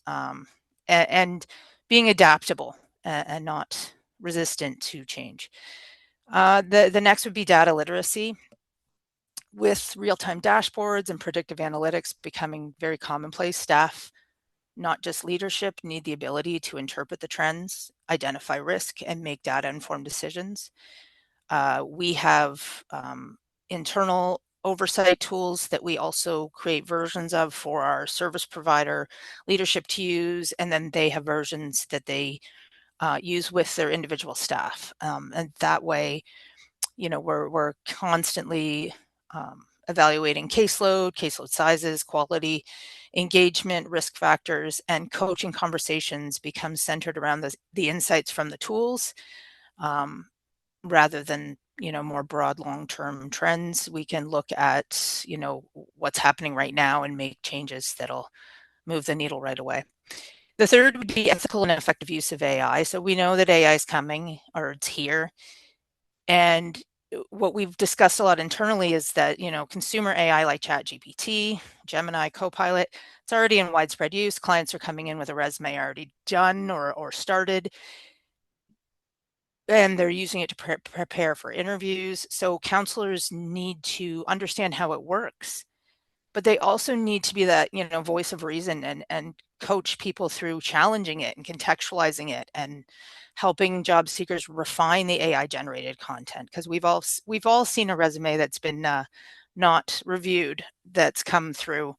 Speaker 12: and being adaptable and not resistant to change. The next would be data literacy. With real-time dashboards and predictive analytics becoming very commonplace, staff, not just leadership, need the ability to interpret the trends, identify risk, and make data-informed decisions. We have internal oversight tools that we also create versions of for our service provider leadership to use, and then they have versions that they use with their individual staff. And that way, you know, we're constantly evaluating caseload sizes, quality, engagement, risk factors, and coaching conversations become centered around the insights from the tools, rather than more broad long-term trends, we can look at, what's happening right now and make changes that'll move the needle right away. The third would be ethical and effective use of AI. So we know that AI is coming, or it's here. And what we've discussed a lot internally is that, consumer AI like ChatGPT, Gemini, Copilot, it's already in widespread use. Clients are coming in with a resume already done or started, and they're using it to prepare for interviews. So counselors need to understand how it works, but they also need to be that, voice of reason and coach people through challenging it and contextualizing it and helping job seekers refine the AI generated content. Because we've all seen a resume that's been not reviewed that's come through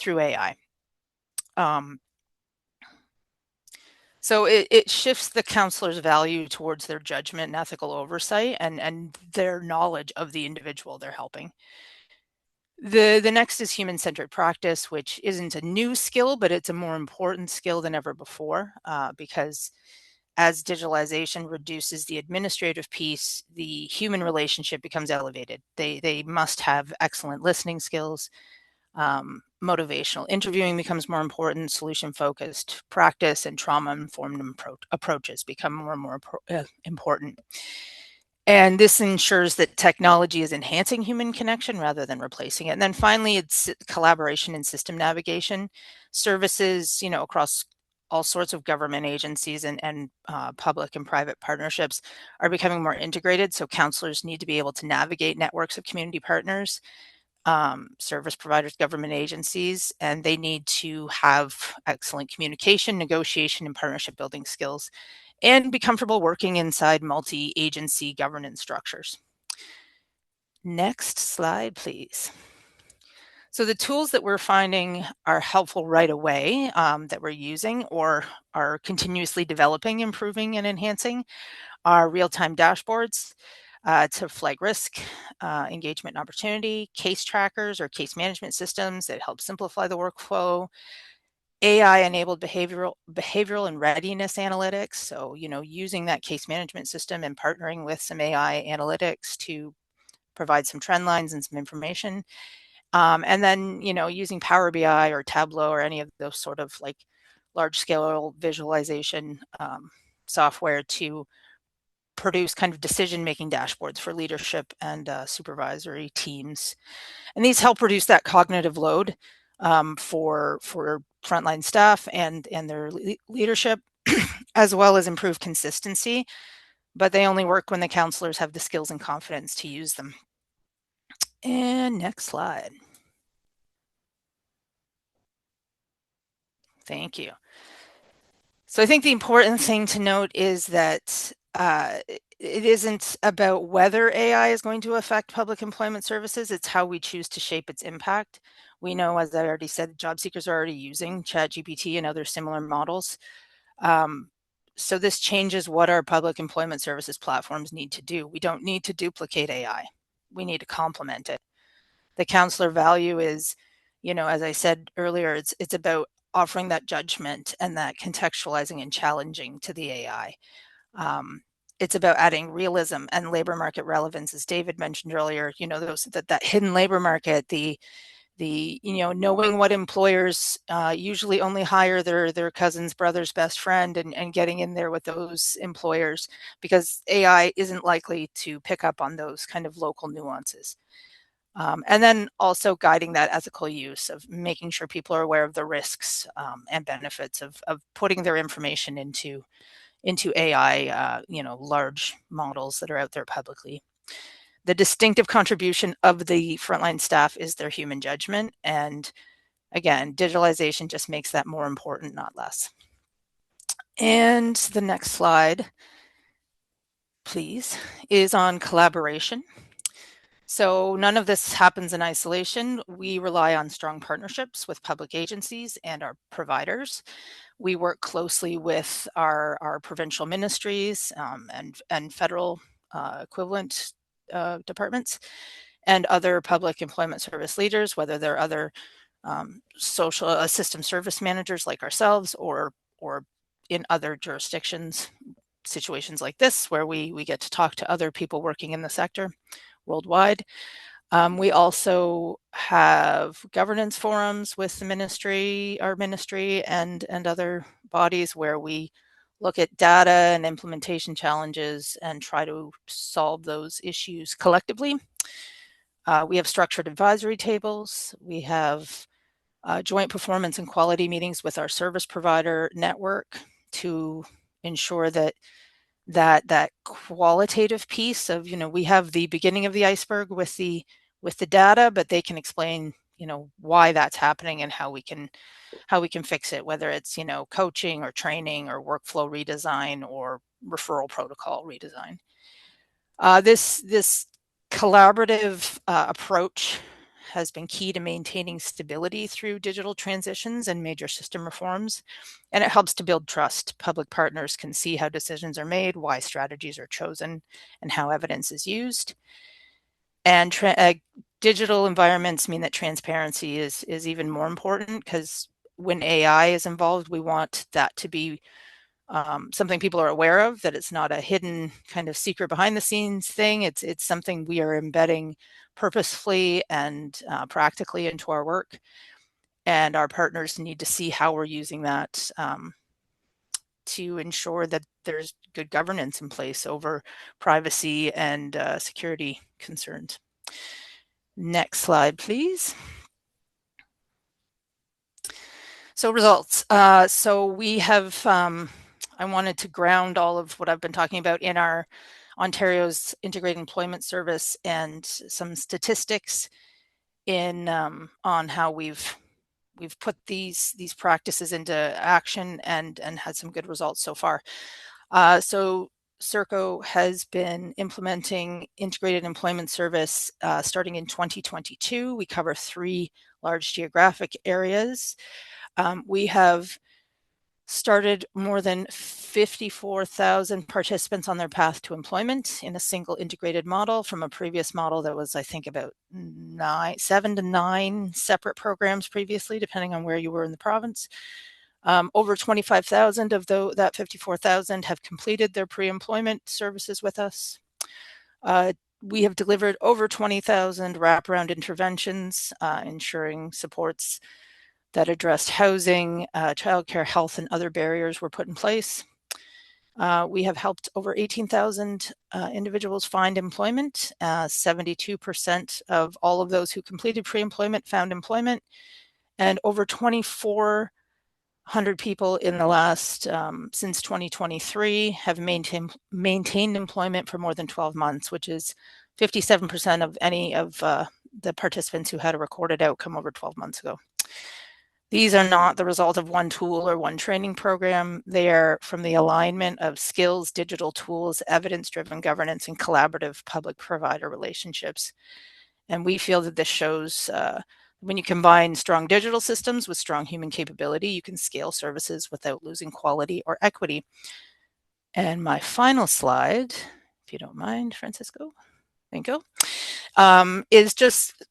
Speaker 12: AI. So it shifts the counselor's value towards their judgment and ethical oversight and their knowledge of the individual they're helping. The next is human-centered practice, which isn't a new skill, but it's a more important skill than ever before, because as digitalization reduces the administrative piece, the human relationship becomes elevated. They must have excellent listening skills. Motivational interviewing becomes more important. Solution-focused practice and trauma-informed approaches become more and more important. And this ensures that technology is enhancing human connection rather than replacing it. And then finally, it's collaboration and system navigation. Services, across all sorts of government agencies and public and private partnerships are becoming more integrated. So counselors need to be able to navigate networks of community partners, service providers, government agencies, and they need to have excellent communication, negotiation, and partnership building skills, and be comfortable working inside multi-agency governance structures. Next slide, please. So the tools that we're finding are helpful right away, that we're using or are continuously developing, improving, and enhancing are real-time dashboards to flag risk, engagement and opportunity, case trackers or case management systems that help simplify the workflow, AI-enabled behavioral and readiness analytics. So, using that case management system and partnering with some AI analytics to provide some trend lines and some information. And then, using Power BI or Tableau or any of those sort of like large-scale visualization software to produce kind of decision-making dashboards for leadership and supervisory teams. And these help reduce that cognitive load for frontline staff and their leadership, as well as improve consistency. But they only work when the counselors have the skills and confidence to use them. And next slide. Thank you. So I think the important thing to note is that it isn't about whether AI is going to affect public employment services, it's how we choose to shape its impact. We know, as I already said, job seekers are already using ChatGPT and other similar models. So this changes what our public employment services platforms need to do. We don't need to duplicate AI. We need to complement it. The counselor value is, as I said earlier, it's about offering that judgment and that contextualizing and challenging to the AI. It's about adding realism and labor market relevance, as David mentioned earlier. That hidden labor market, the knowing what employers usually only hire their cousin's brother's best friend and getting in there with those employers, because AI isn't likely to pick up on those kind of local nuances. And then also guiding that ethical use of making sure people are aware of the risks and benefits of putting their information into AI, large models that are out there publicly. The distinctive contribution of the frontline staff is their human judgment. And again, digitalization just makes that more important, not less. And the next slide, please, is on collaboration. So none of this happens in isolation. We rely on strong partnerships with public agencies and our providers. We work closely with our provincial ministries and federal equivalent departments and other public employment service leaders, whether they're other social system service managers like ourselves or in other jurisdictions situations like this where we get to talk to other people working in the sector worldwide. We also have governance forums with the ministry, our ministry, and other bodies where we look at data and implementation challenges and try to solve those issues collectively. We have structured advisory tables. We have joint performance and quality meetings with our service provider network to ensure that qualitative piece of, we have the beginning of the iceberg with the data, but they can explain, why that's happening and how we can fix it, whether it's, coaching or training or workflow redesign or referral protocol redesign. This collaborative approach has been key to maintaining stability through digital transitions and major system reforms, and it helps to build trust. Public partners can see how decisions are made, why strategies are chosen, and how evidence is used. And digital environments mean that transparency is even more important, because when AI is involved, we want that to be something people are aware of, that it's not a hidden kind of secret behind the scenes thing. It's something we are embedding purposefully and practically into our work. And our partners need to see how we're using that to ensure that there's good governance in place over privacy and security concerns. Next slide, please. So results. So we have, I wanted to ground all of what I've been talking about in our Ontario's Integrated Employment Service and some statistics in on how we've put these practices into action and had some good results so far. So Serco has been implementing Integrated Employment Service starting in 2022. We cover 3 large geographic areas. We have started more than 54,000 participants on their path to employment in a single integrated model from a previous model that was, I think, about 7 to 9 separate programs previously, depending on where you were in the province. Over 25,000 of that 54,000 have completed their pre-employment services with us. We have delivered over 20,000 wraparound interventions, ensuring supports that addressed housing, childcare, health, and other barriers were put in place. We have helped over 18,000 individuals find employment. 72% of all of those who completed pre-employment found employment, and over 2,400 people in the last, since 2023, have maintained employment for more than 12 months, which is 57% of any of the participants who had a recorded outcome over 12 months ago. These are not the result of one tool or one training program. They are from the alignment of skills, digital tools, evidence-driven governance, and collaborative public provider relationships. And we feel that this shows when you combine strong digital systems with strong human capability, you can scale services without losing quality or equity. And my final slide, if you don't mind, Francisco, thank you, is just,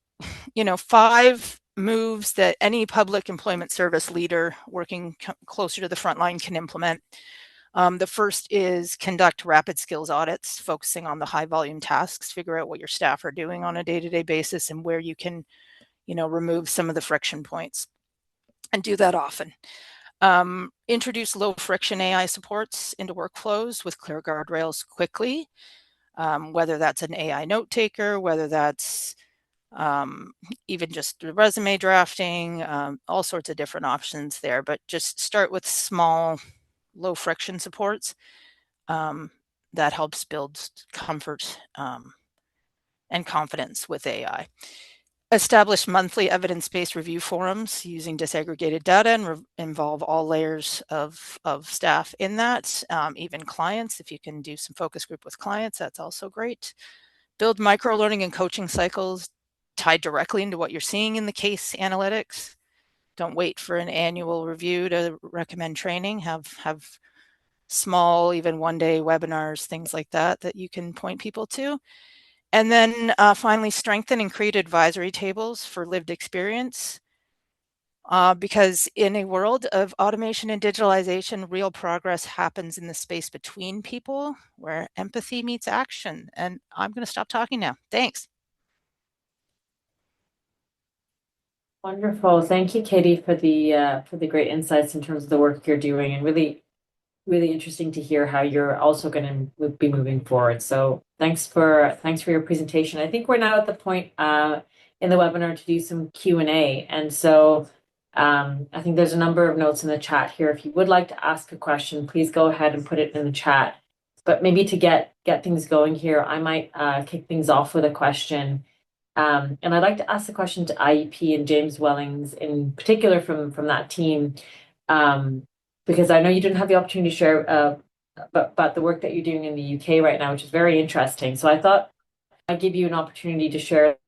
Speaker 12: 5 moves that any public employment service leader working closer to the front line can implement. The first is conduct rapid skills audits, focusing on the high volume tasks, figure out what your staff are doing on a day-to-day basis and where you can, remove some of the friction points, and do that often. Introduce low friction AI supports into workflows with clear guardrails quickly, whether that's an AI note taker, whether that's even just resume drafting, all sorts of different options there, but just start with small, low friction supports that helps build comfort and confidence with AI. Establish monthly evidence-based review forums using disaggregated data and involve all layers of staff in that, even clients. If you can do some focus group with clients, that's also great. Build micro-learning and coaching cycles tied directly into what you're seeing in the case analytics. Don't wait for an annual review to recommend training. Have small, even one-day webinars, things like that you can point people to. And then finally, strengthen and create advisory tables for lived experience. because in a world of automation and digitalization, real progress happens in the space between people where empathy meets action. And I'm going to stop talking now. Thanks.
Speaker 4: Wonderful. Thank you, Katie, for the great insights in terms of the work you're doing, and really interesting to hear how you're also going to be moving forward. So thanks for your presentation. I think we're now at the point in the webinar to do some Q&A. And so I think there's a number of notes in the chat here. If you would like to ask a question, please go ahead and put it in the chat. But maybe to get things going here, I might kick things off with a question. And I'd like to ask the question to IEP and James Wellings in particular from that team. Because I know you didn't have the opportunity to share about the work that you're doing in the UK right now, which is very interesting. So I thought I'd give you an opportunity to share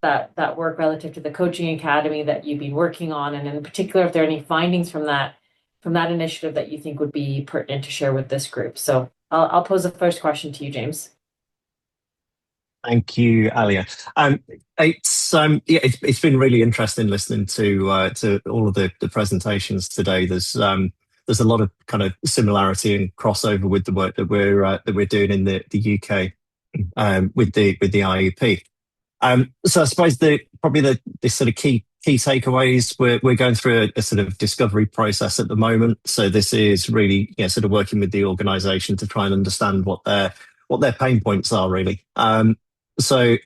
Speaker 4: that work relative to the coaching academy that you've been working on, and in particular, if there are any findings from that initiative that you think would be pertinent to share with this group. So I'll pose the first question to you, James.
Speaker 13: Thank you, Alia. It's been really interesting listening to all of the presentations today. There's a lot of kind of similarity and crossover with the work that we're doing in the UK with the IEP. So I suppose the sort of key takeaways, we're going through a sort of discovery process at the moment. So this is really sort of working with the organisation to try and understand what their pain points are really. So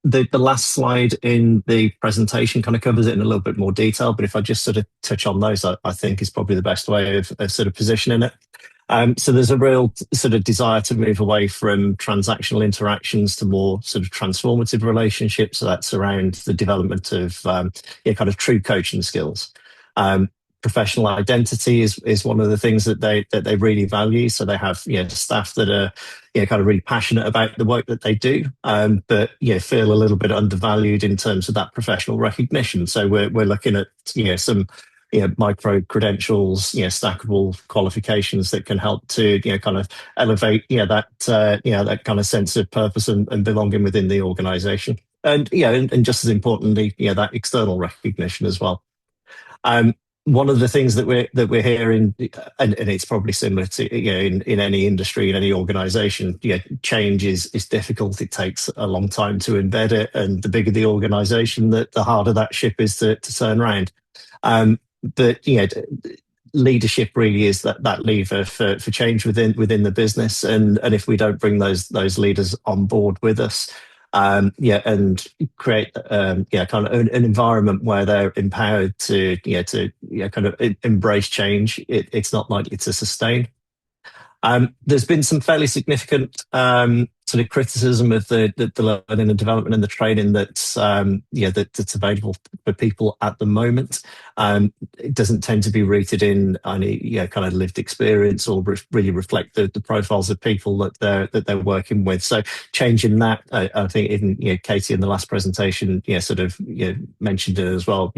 Speaker 13: the last slide in the presentation kind of covers it in a little bit more detail, but if I just sort of touch on those, I think is probably the best way of sort of positioning it. So there's a real sort of desire to move away from transactional interactions to more sort of transformative relationships. So that's around the development of kind of true coaching skills. Professional identity is one of the things that they really value. So they have staff that are kind of really passionate about the work that they do, but feel a little bit undervalued in terms of that professional recognition. So we're looking at some micro credentials, stackable qualifications that can help to kind of elevate that kind of sense of purpose and belonging within the organisation, and and just as importantly that external recognition as well. One of the things that we're hearing, and it's probably similar to in any industry, in any organisation, change is difficult. It takes a long time to embed it, and the bigger the organisation, the harder that ship is to turn around. But leadership really is that lever for change within the business, and if we don't bring those leaders on board with us, and create kind of an environment where they're empowered to kind of embrace change, it's not likely to sustain. There's been some fairly significant sort of criticism of the learning and development and the training that's available for people at the moment. It doesn't tend to be rooted in any kind of lived experience or really reflect the profiles of people that they're working with. So changing that, I think even Katie in the last presentation sort of mentioned it as well.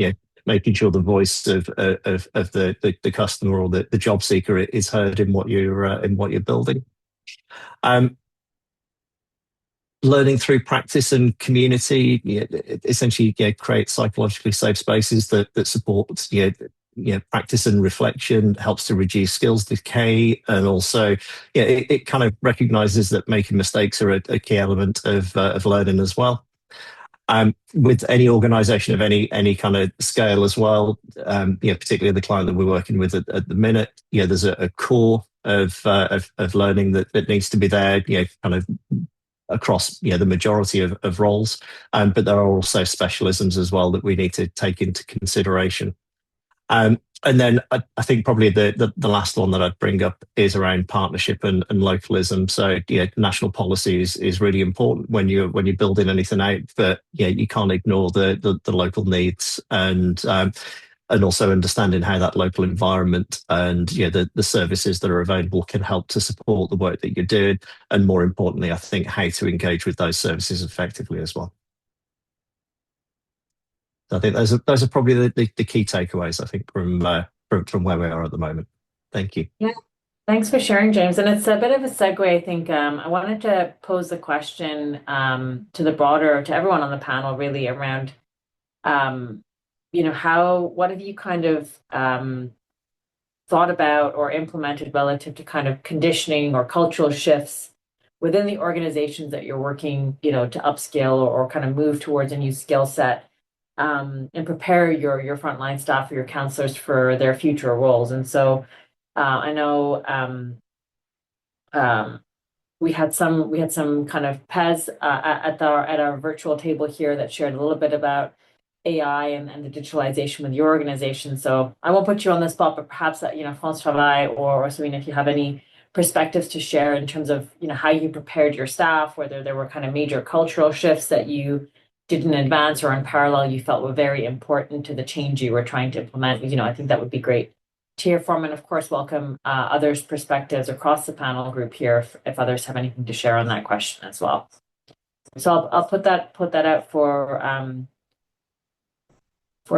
Speaker 13: Making sure the voice of the customer or the job seeker is heard in what you're building. Learning through practice and community, essentially create psychologically safe spaces that support practice and reflection, helps to reduce skills decay, and also it kind of recognises that making mistakes are a key element of learning as well. With any organisation of any kind of scale as well, particularly the client that we're working with at the minute, there's a core of learning that needs to be there, kind of across the majority of roles, but there are also specialisms as well that we need to take into consideration. And then I think probably the last one that I'd bring up is around partnership and localism. So national policy is really important when you're building anything out, but you can't ignore the local needs, and also understanding how that local environment and the services that are available can help to support the work that you're doing, and more importantly, I think how to engage with those services effectively as well. I think those are probably the key takeaways, I think, from where we are at the moment. Thank you.
Speaker 4: Yeah, thanks for sharing, James. And it's a bit of a segue, I think. I wanted to pose the question to everyone on the panel, really, around what have you kind of thought about or implemented relative to kind of conditioning or cultural shifts within the organizations that you're working, to upskill or kind of move towards a new skill set, and prepare your frontline staff or your counselors for their future roles. And so I know we had some kind of PES at our virtual table here that shared a little bit about AI and the digitalization with your organization. So I won't put you on the spot, but perhaps that, France Travail or Slovenia, if you have any perspectives to share in terms of, how you prepared your staff, whether there were kind of major cultural shifts that you did in advance or in parallel you felt were very important to the change you were trying to implement. I think that would be great to hear from, and of course welcome others' perspectives across the panel group here if others have anything to share on that question as well. So I'll put that out for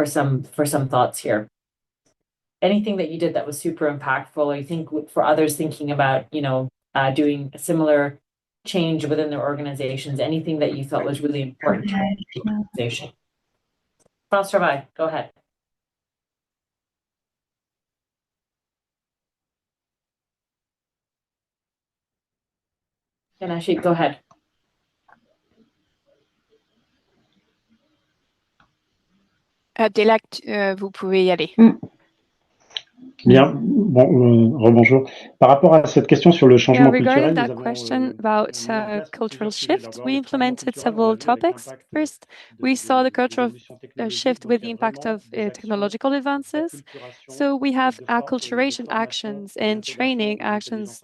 Speaker 4: some thoughts here. Anything that you did that was super impactful, or you think for others thinking about, doing a similar change within their organizations, anything that you thought was really important to the organization? France Travail, go ahead. And Ashik, go ahead.
Speaker 9: Deloitte, vous pouvez y aller.
Speaker 10: Bien, bon, rebonjour. Par rapport à cette question sur le changement culturel,
Speaker 14: regarding that question about cultural shift, we implemented several topics. First, we saw the cultural shift with the impact of technological advances. So we have acculturation actions and training actions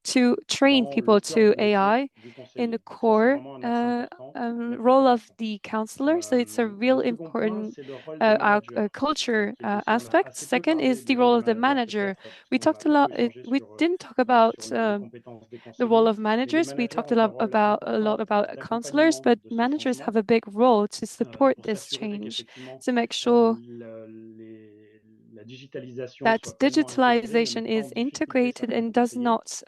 Speaker 14: to train people to AI in the core role of the counselor. So it's a real important culture aspect. Second is the role of the manager. We talked a lot. We didn't talk about the role of managers. We talked a lot about counselors, but managers have a big role to support this change, to make sure that digitalization is integrated and does not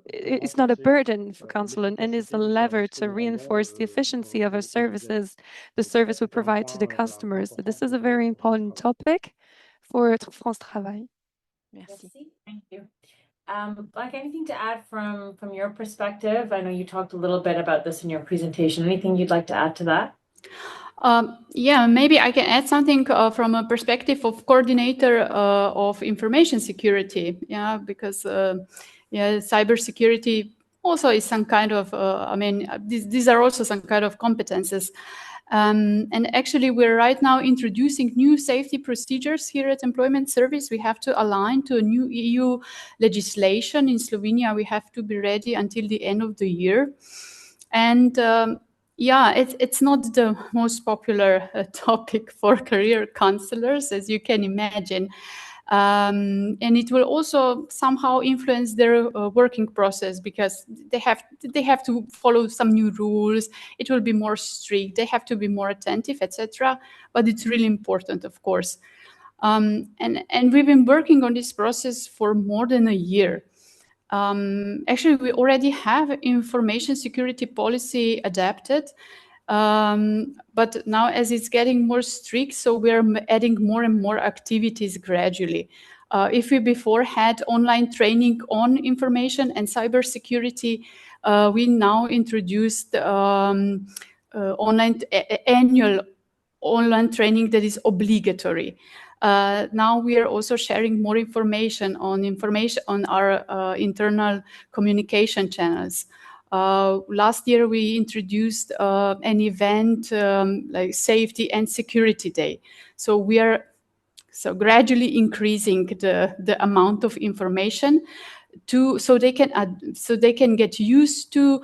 Speaker 14: it's not a burden for counselors and is a lever to reinforce the efficiency of our services, the service we provide to the customers. So this is a very important topic for France Travail.
Speaker 4: Merci. Thank you. Like, anything to add from your perspective? I know you talked a little bit about this in your presentation. Anything you'd like to add to that?
Speaker 11: Yeah, maybe I can add something from a perspective of coordinator of information security. Yeah, because cybersecurity also is some kind of, these are also some kind of competences. And actually, we're right now introducing new safety procedures here at Employment Service. We have to align to a new EU legislation. In Slovenia, we have to be ready until the end of the year. And it's not the most popular topic for career counselors, as you can imagine. And it will also somehow influence their working process, because they have to follow some new rules. It will be more strict. They have to be more attentive, etc. But it's really important, of course. And we've been working on this process for more than a year. Actually, we already have information security policy adapted. But now, as it's getting more strict, so we're adding more and more activities gradually. If we before had online training on information and cybersecurity, we now introduced annual online training that is obligatory. Now we are also sharing more information on our internal communication channels. Last year, we introduced an event like Safety and Security Day. So we are gradually increasing the amount of information so they can get used to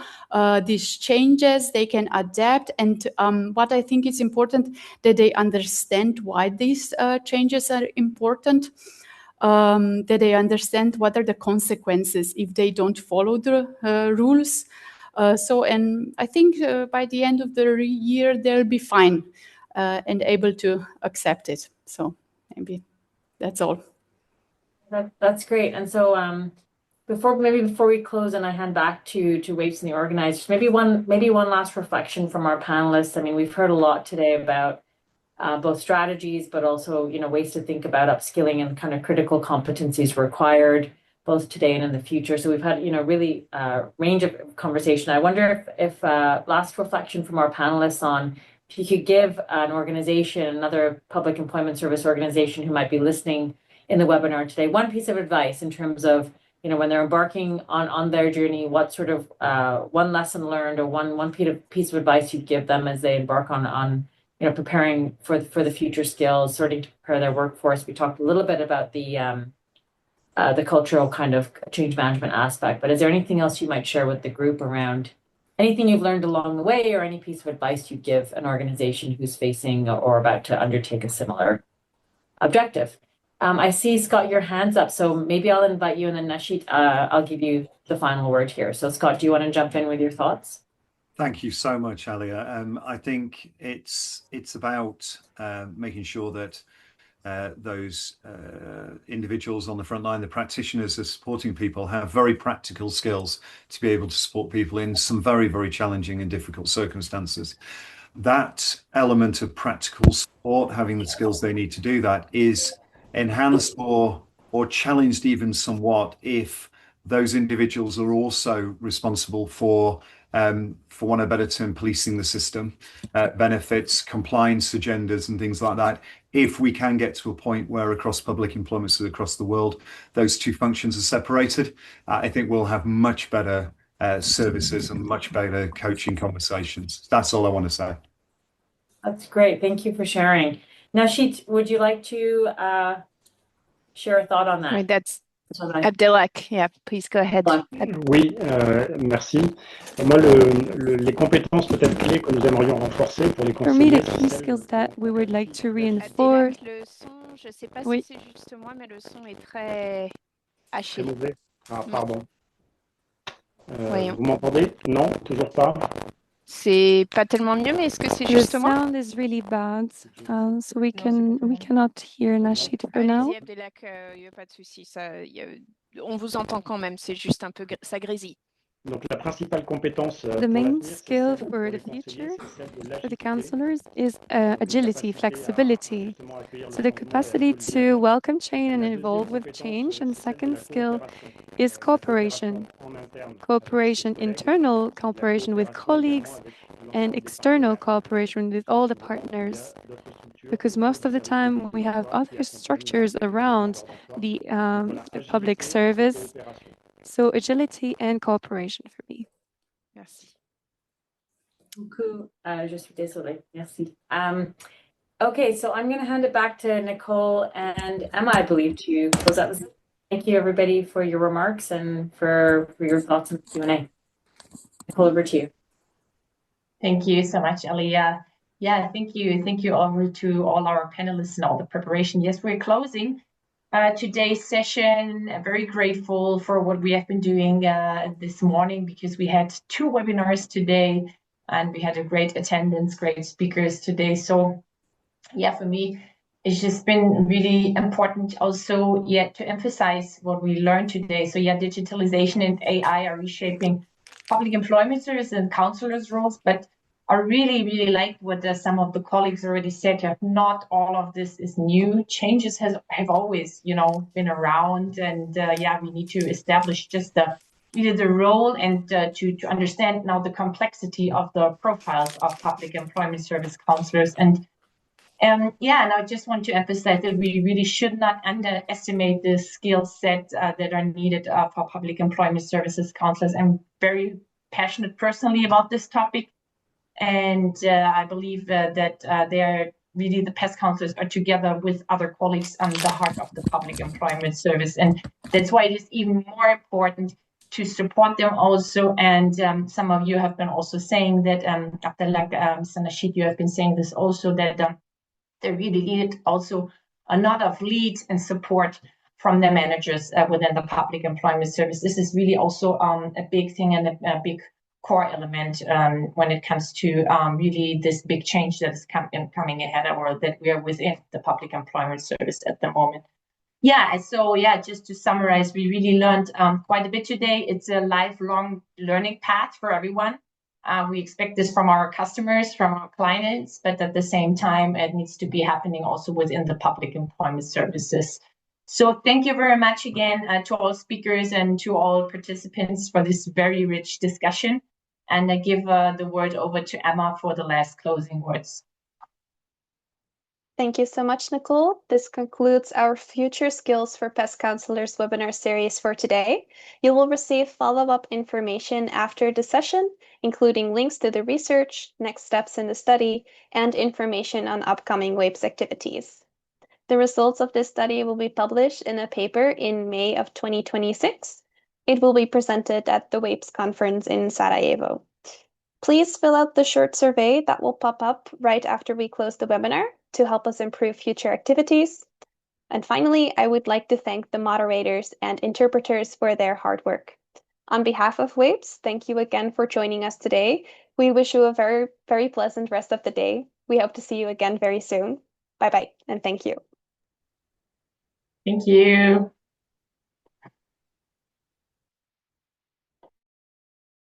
Speaker 11: these changes. They can adapt, and what I think is important, that they understand why these changes are important. That they understand what are the consequences if they don't follow the rules. And I think by the end of the year, they'll be fine and able to accept it. So maybe that's all.
Speaker 4: That's great. And so before we close and I hand back to WAPES and the organizers, maybe one last reflection from our panelists. I mean, we've heard a lot today about both strategies, but also, ways to think about upskilling and kind of critical competencies required, both today and in the future. So we've had, really range of conversation. I wonder if last reflection from our panelists on if you could give an organization, another public employment service organization who might be listening in the webinar today, one piece of advice in terms of, when they're embarking on their journey, what sort of one lesson learned or one piece of advice you'd give them as they embark on preparing for the future skills, starting to prepare their workforce. We talked a little bit about the cultural kind of change management aspect, but is there anything else you might share with the group around anything you've learned along the way, or any piece of advice you'd give an organization who's facing or about to undertake a similar objective? I see, Scott, your hand's up, so maybe I'll invite you, and then Nasheed, I'll give you the final word here. So Scott, do you want to jump in with your thoughts?
Speaker 7: Thank you so much, Alia. I think it's about making sure that those individuals on the front line, the practitioners who are supporting people, have very practical skills to be able to support people in some very, very challenging and difficult circumstances. That element of practical support, having the skills they need to do that, is enhanced or challenged even somewhat if those individuals are also responsible for want of a better term, policing the system, benefits, compliance agendas and things like that. If we can get to a point where across public employment across the world, those two functions are separated, I think we'll have much better services and much better coaching conversations. That's all I want to say.
Speaker 4: That's great. Thank you for sharing. Nasheed, would you like to share a thought on that?
Speaker 9: Right, that's Abdelak. Yeah, please go ahead.
Speaker 10: Oui, merci. Moi, les compétences peut-être clés que nous aimerions renforcer pour les
Speaker 14: For me, the
Speaker 10: conseillers,
Speaker 14: key skills that we would like to reinforce.
Speaker 9: Le son, je sais pas
Speaker 14: Oui.
Speaker 9: si c'est juste moi, mais le son est très haché.
Speaker 10: c'est mauvais. Ah, pardon.
Speaker 9: Voyons.
Speaker 10: Vous m'entendez? Non, toujours pas.
Speaker 9: C'est pas tellement mieux, mais est-ce que c'est
Speaker 14: The
Speaker 9: juste moi?
Speaker 14: sound is really bad, so we cannot hear Nasheed for now.
Speaker 9: Allez-y, Abdelak, il n'y a pas de souci. On vous entend quand même, c'est juste un peu, ça grésille.
Speaker 10: Donc, la principale compétence
Speaker 14: The main skill for the future for the counselors is agility, flexibility. So the capacity to welcome change and evolve with change. And second skill is cooperation. Cooperation, internal cooperation with colleagues and external cooperation with all the partners. Because most of the time we have other structures around the public service. So agility and cooperation for me.
Speaker 9: Merci.
Speaker 4: Je suis désolée. Merci. Okay, so I'm going to hand it back to Nicole and Emma, I believe, to close out this. Thank you, everybody, for your remarks and for your thoughts on the Q&A. Nicole, over to you.
Speaker 2: Thank you so much, Alia. Yeah, thank you. Thank you over to all our panelists and all the preparation. Yes, we're closing today's session. I'm very grateful for what we have been doing this morning, because we had 2 webinars today and we had a great attendance, great speakers today. So yeah, for me, it's just been really important also to emphasize what we learned today. So yeah, digitalization and AI are reshaping public employment services and counselors' roles, but I really, really like what some of the colleagues already said. Not all of this is new. Changes have always, been around, and yeah, we need to establish just the role and to understand now the complexity of the profiles of public employment service counselors. And I just want to emphasize that we really should not underestimate the skill set that are needed for public employment services counselors. I'm very passionate personally about this topic. And I believe that they are really, the PES counselors are together with other colleagues on the heart of the public employment service. And that's why it is even more important to support them also. And some of you have been also saying that, Abdelak, Nasheed, you have been saying this also, that they really needed also a lot of lead and support from their managers within the public employment service. This is really also a big thing and a big core element when it comes to really this big change that is coming ahead, or that we are within the public employment service at the moment. Yeah, so yeah, just to summarize, we really learned quite a bit today. It's a lifelong learning path for everyone. We expect this from our customers, from our clients, but at the same time, it needs to be happening also within the public employment services. So thank you very much again to all speakers and to all participants for this very rich discussion. And I give the word over to Emma for the last closing words.
Speaker 1: Thank you so much, Nicole. This concludes our Future Skills for PES Counsellors webinar series for today. You will receive follow-up information after the session, including links to the research, next steps in the study, and information on upcoming WAPES activities. The results of this study will be published in a paper in May of 2026. It will be presented at the WAPES conference in Sarajevo. Please fill out the short survey that will pop up right after we close the webinar to help us improve future activities. And finally, I would like to thank the moderators and interpreters for their hard work. On behalf of WAPES, thank you again for joining us today. We wish you a very, very pleasant rest of the day. We hope to see you again very soon. Bye-bye, and thank you.
Speaker 2: Thank you.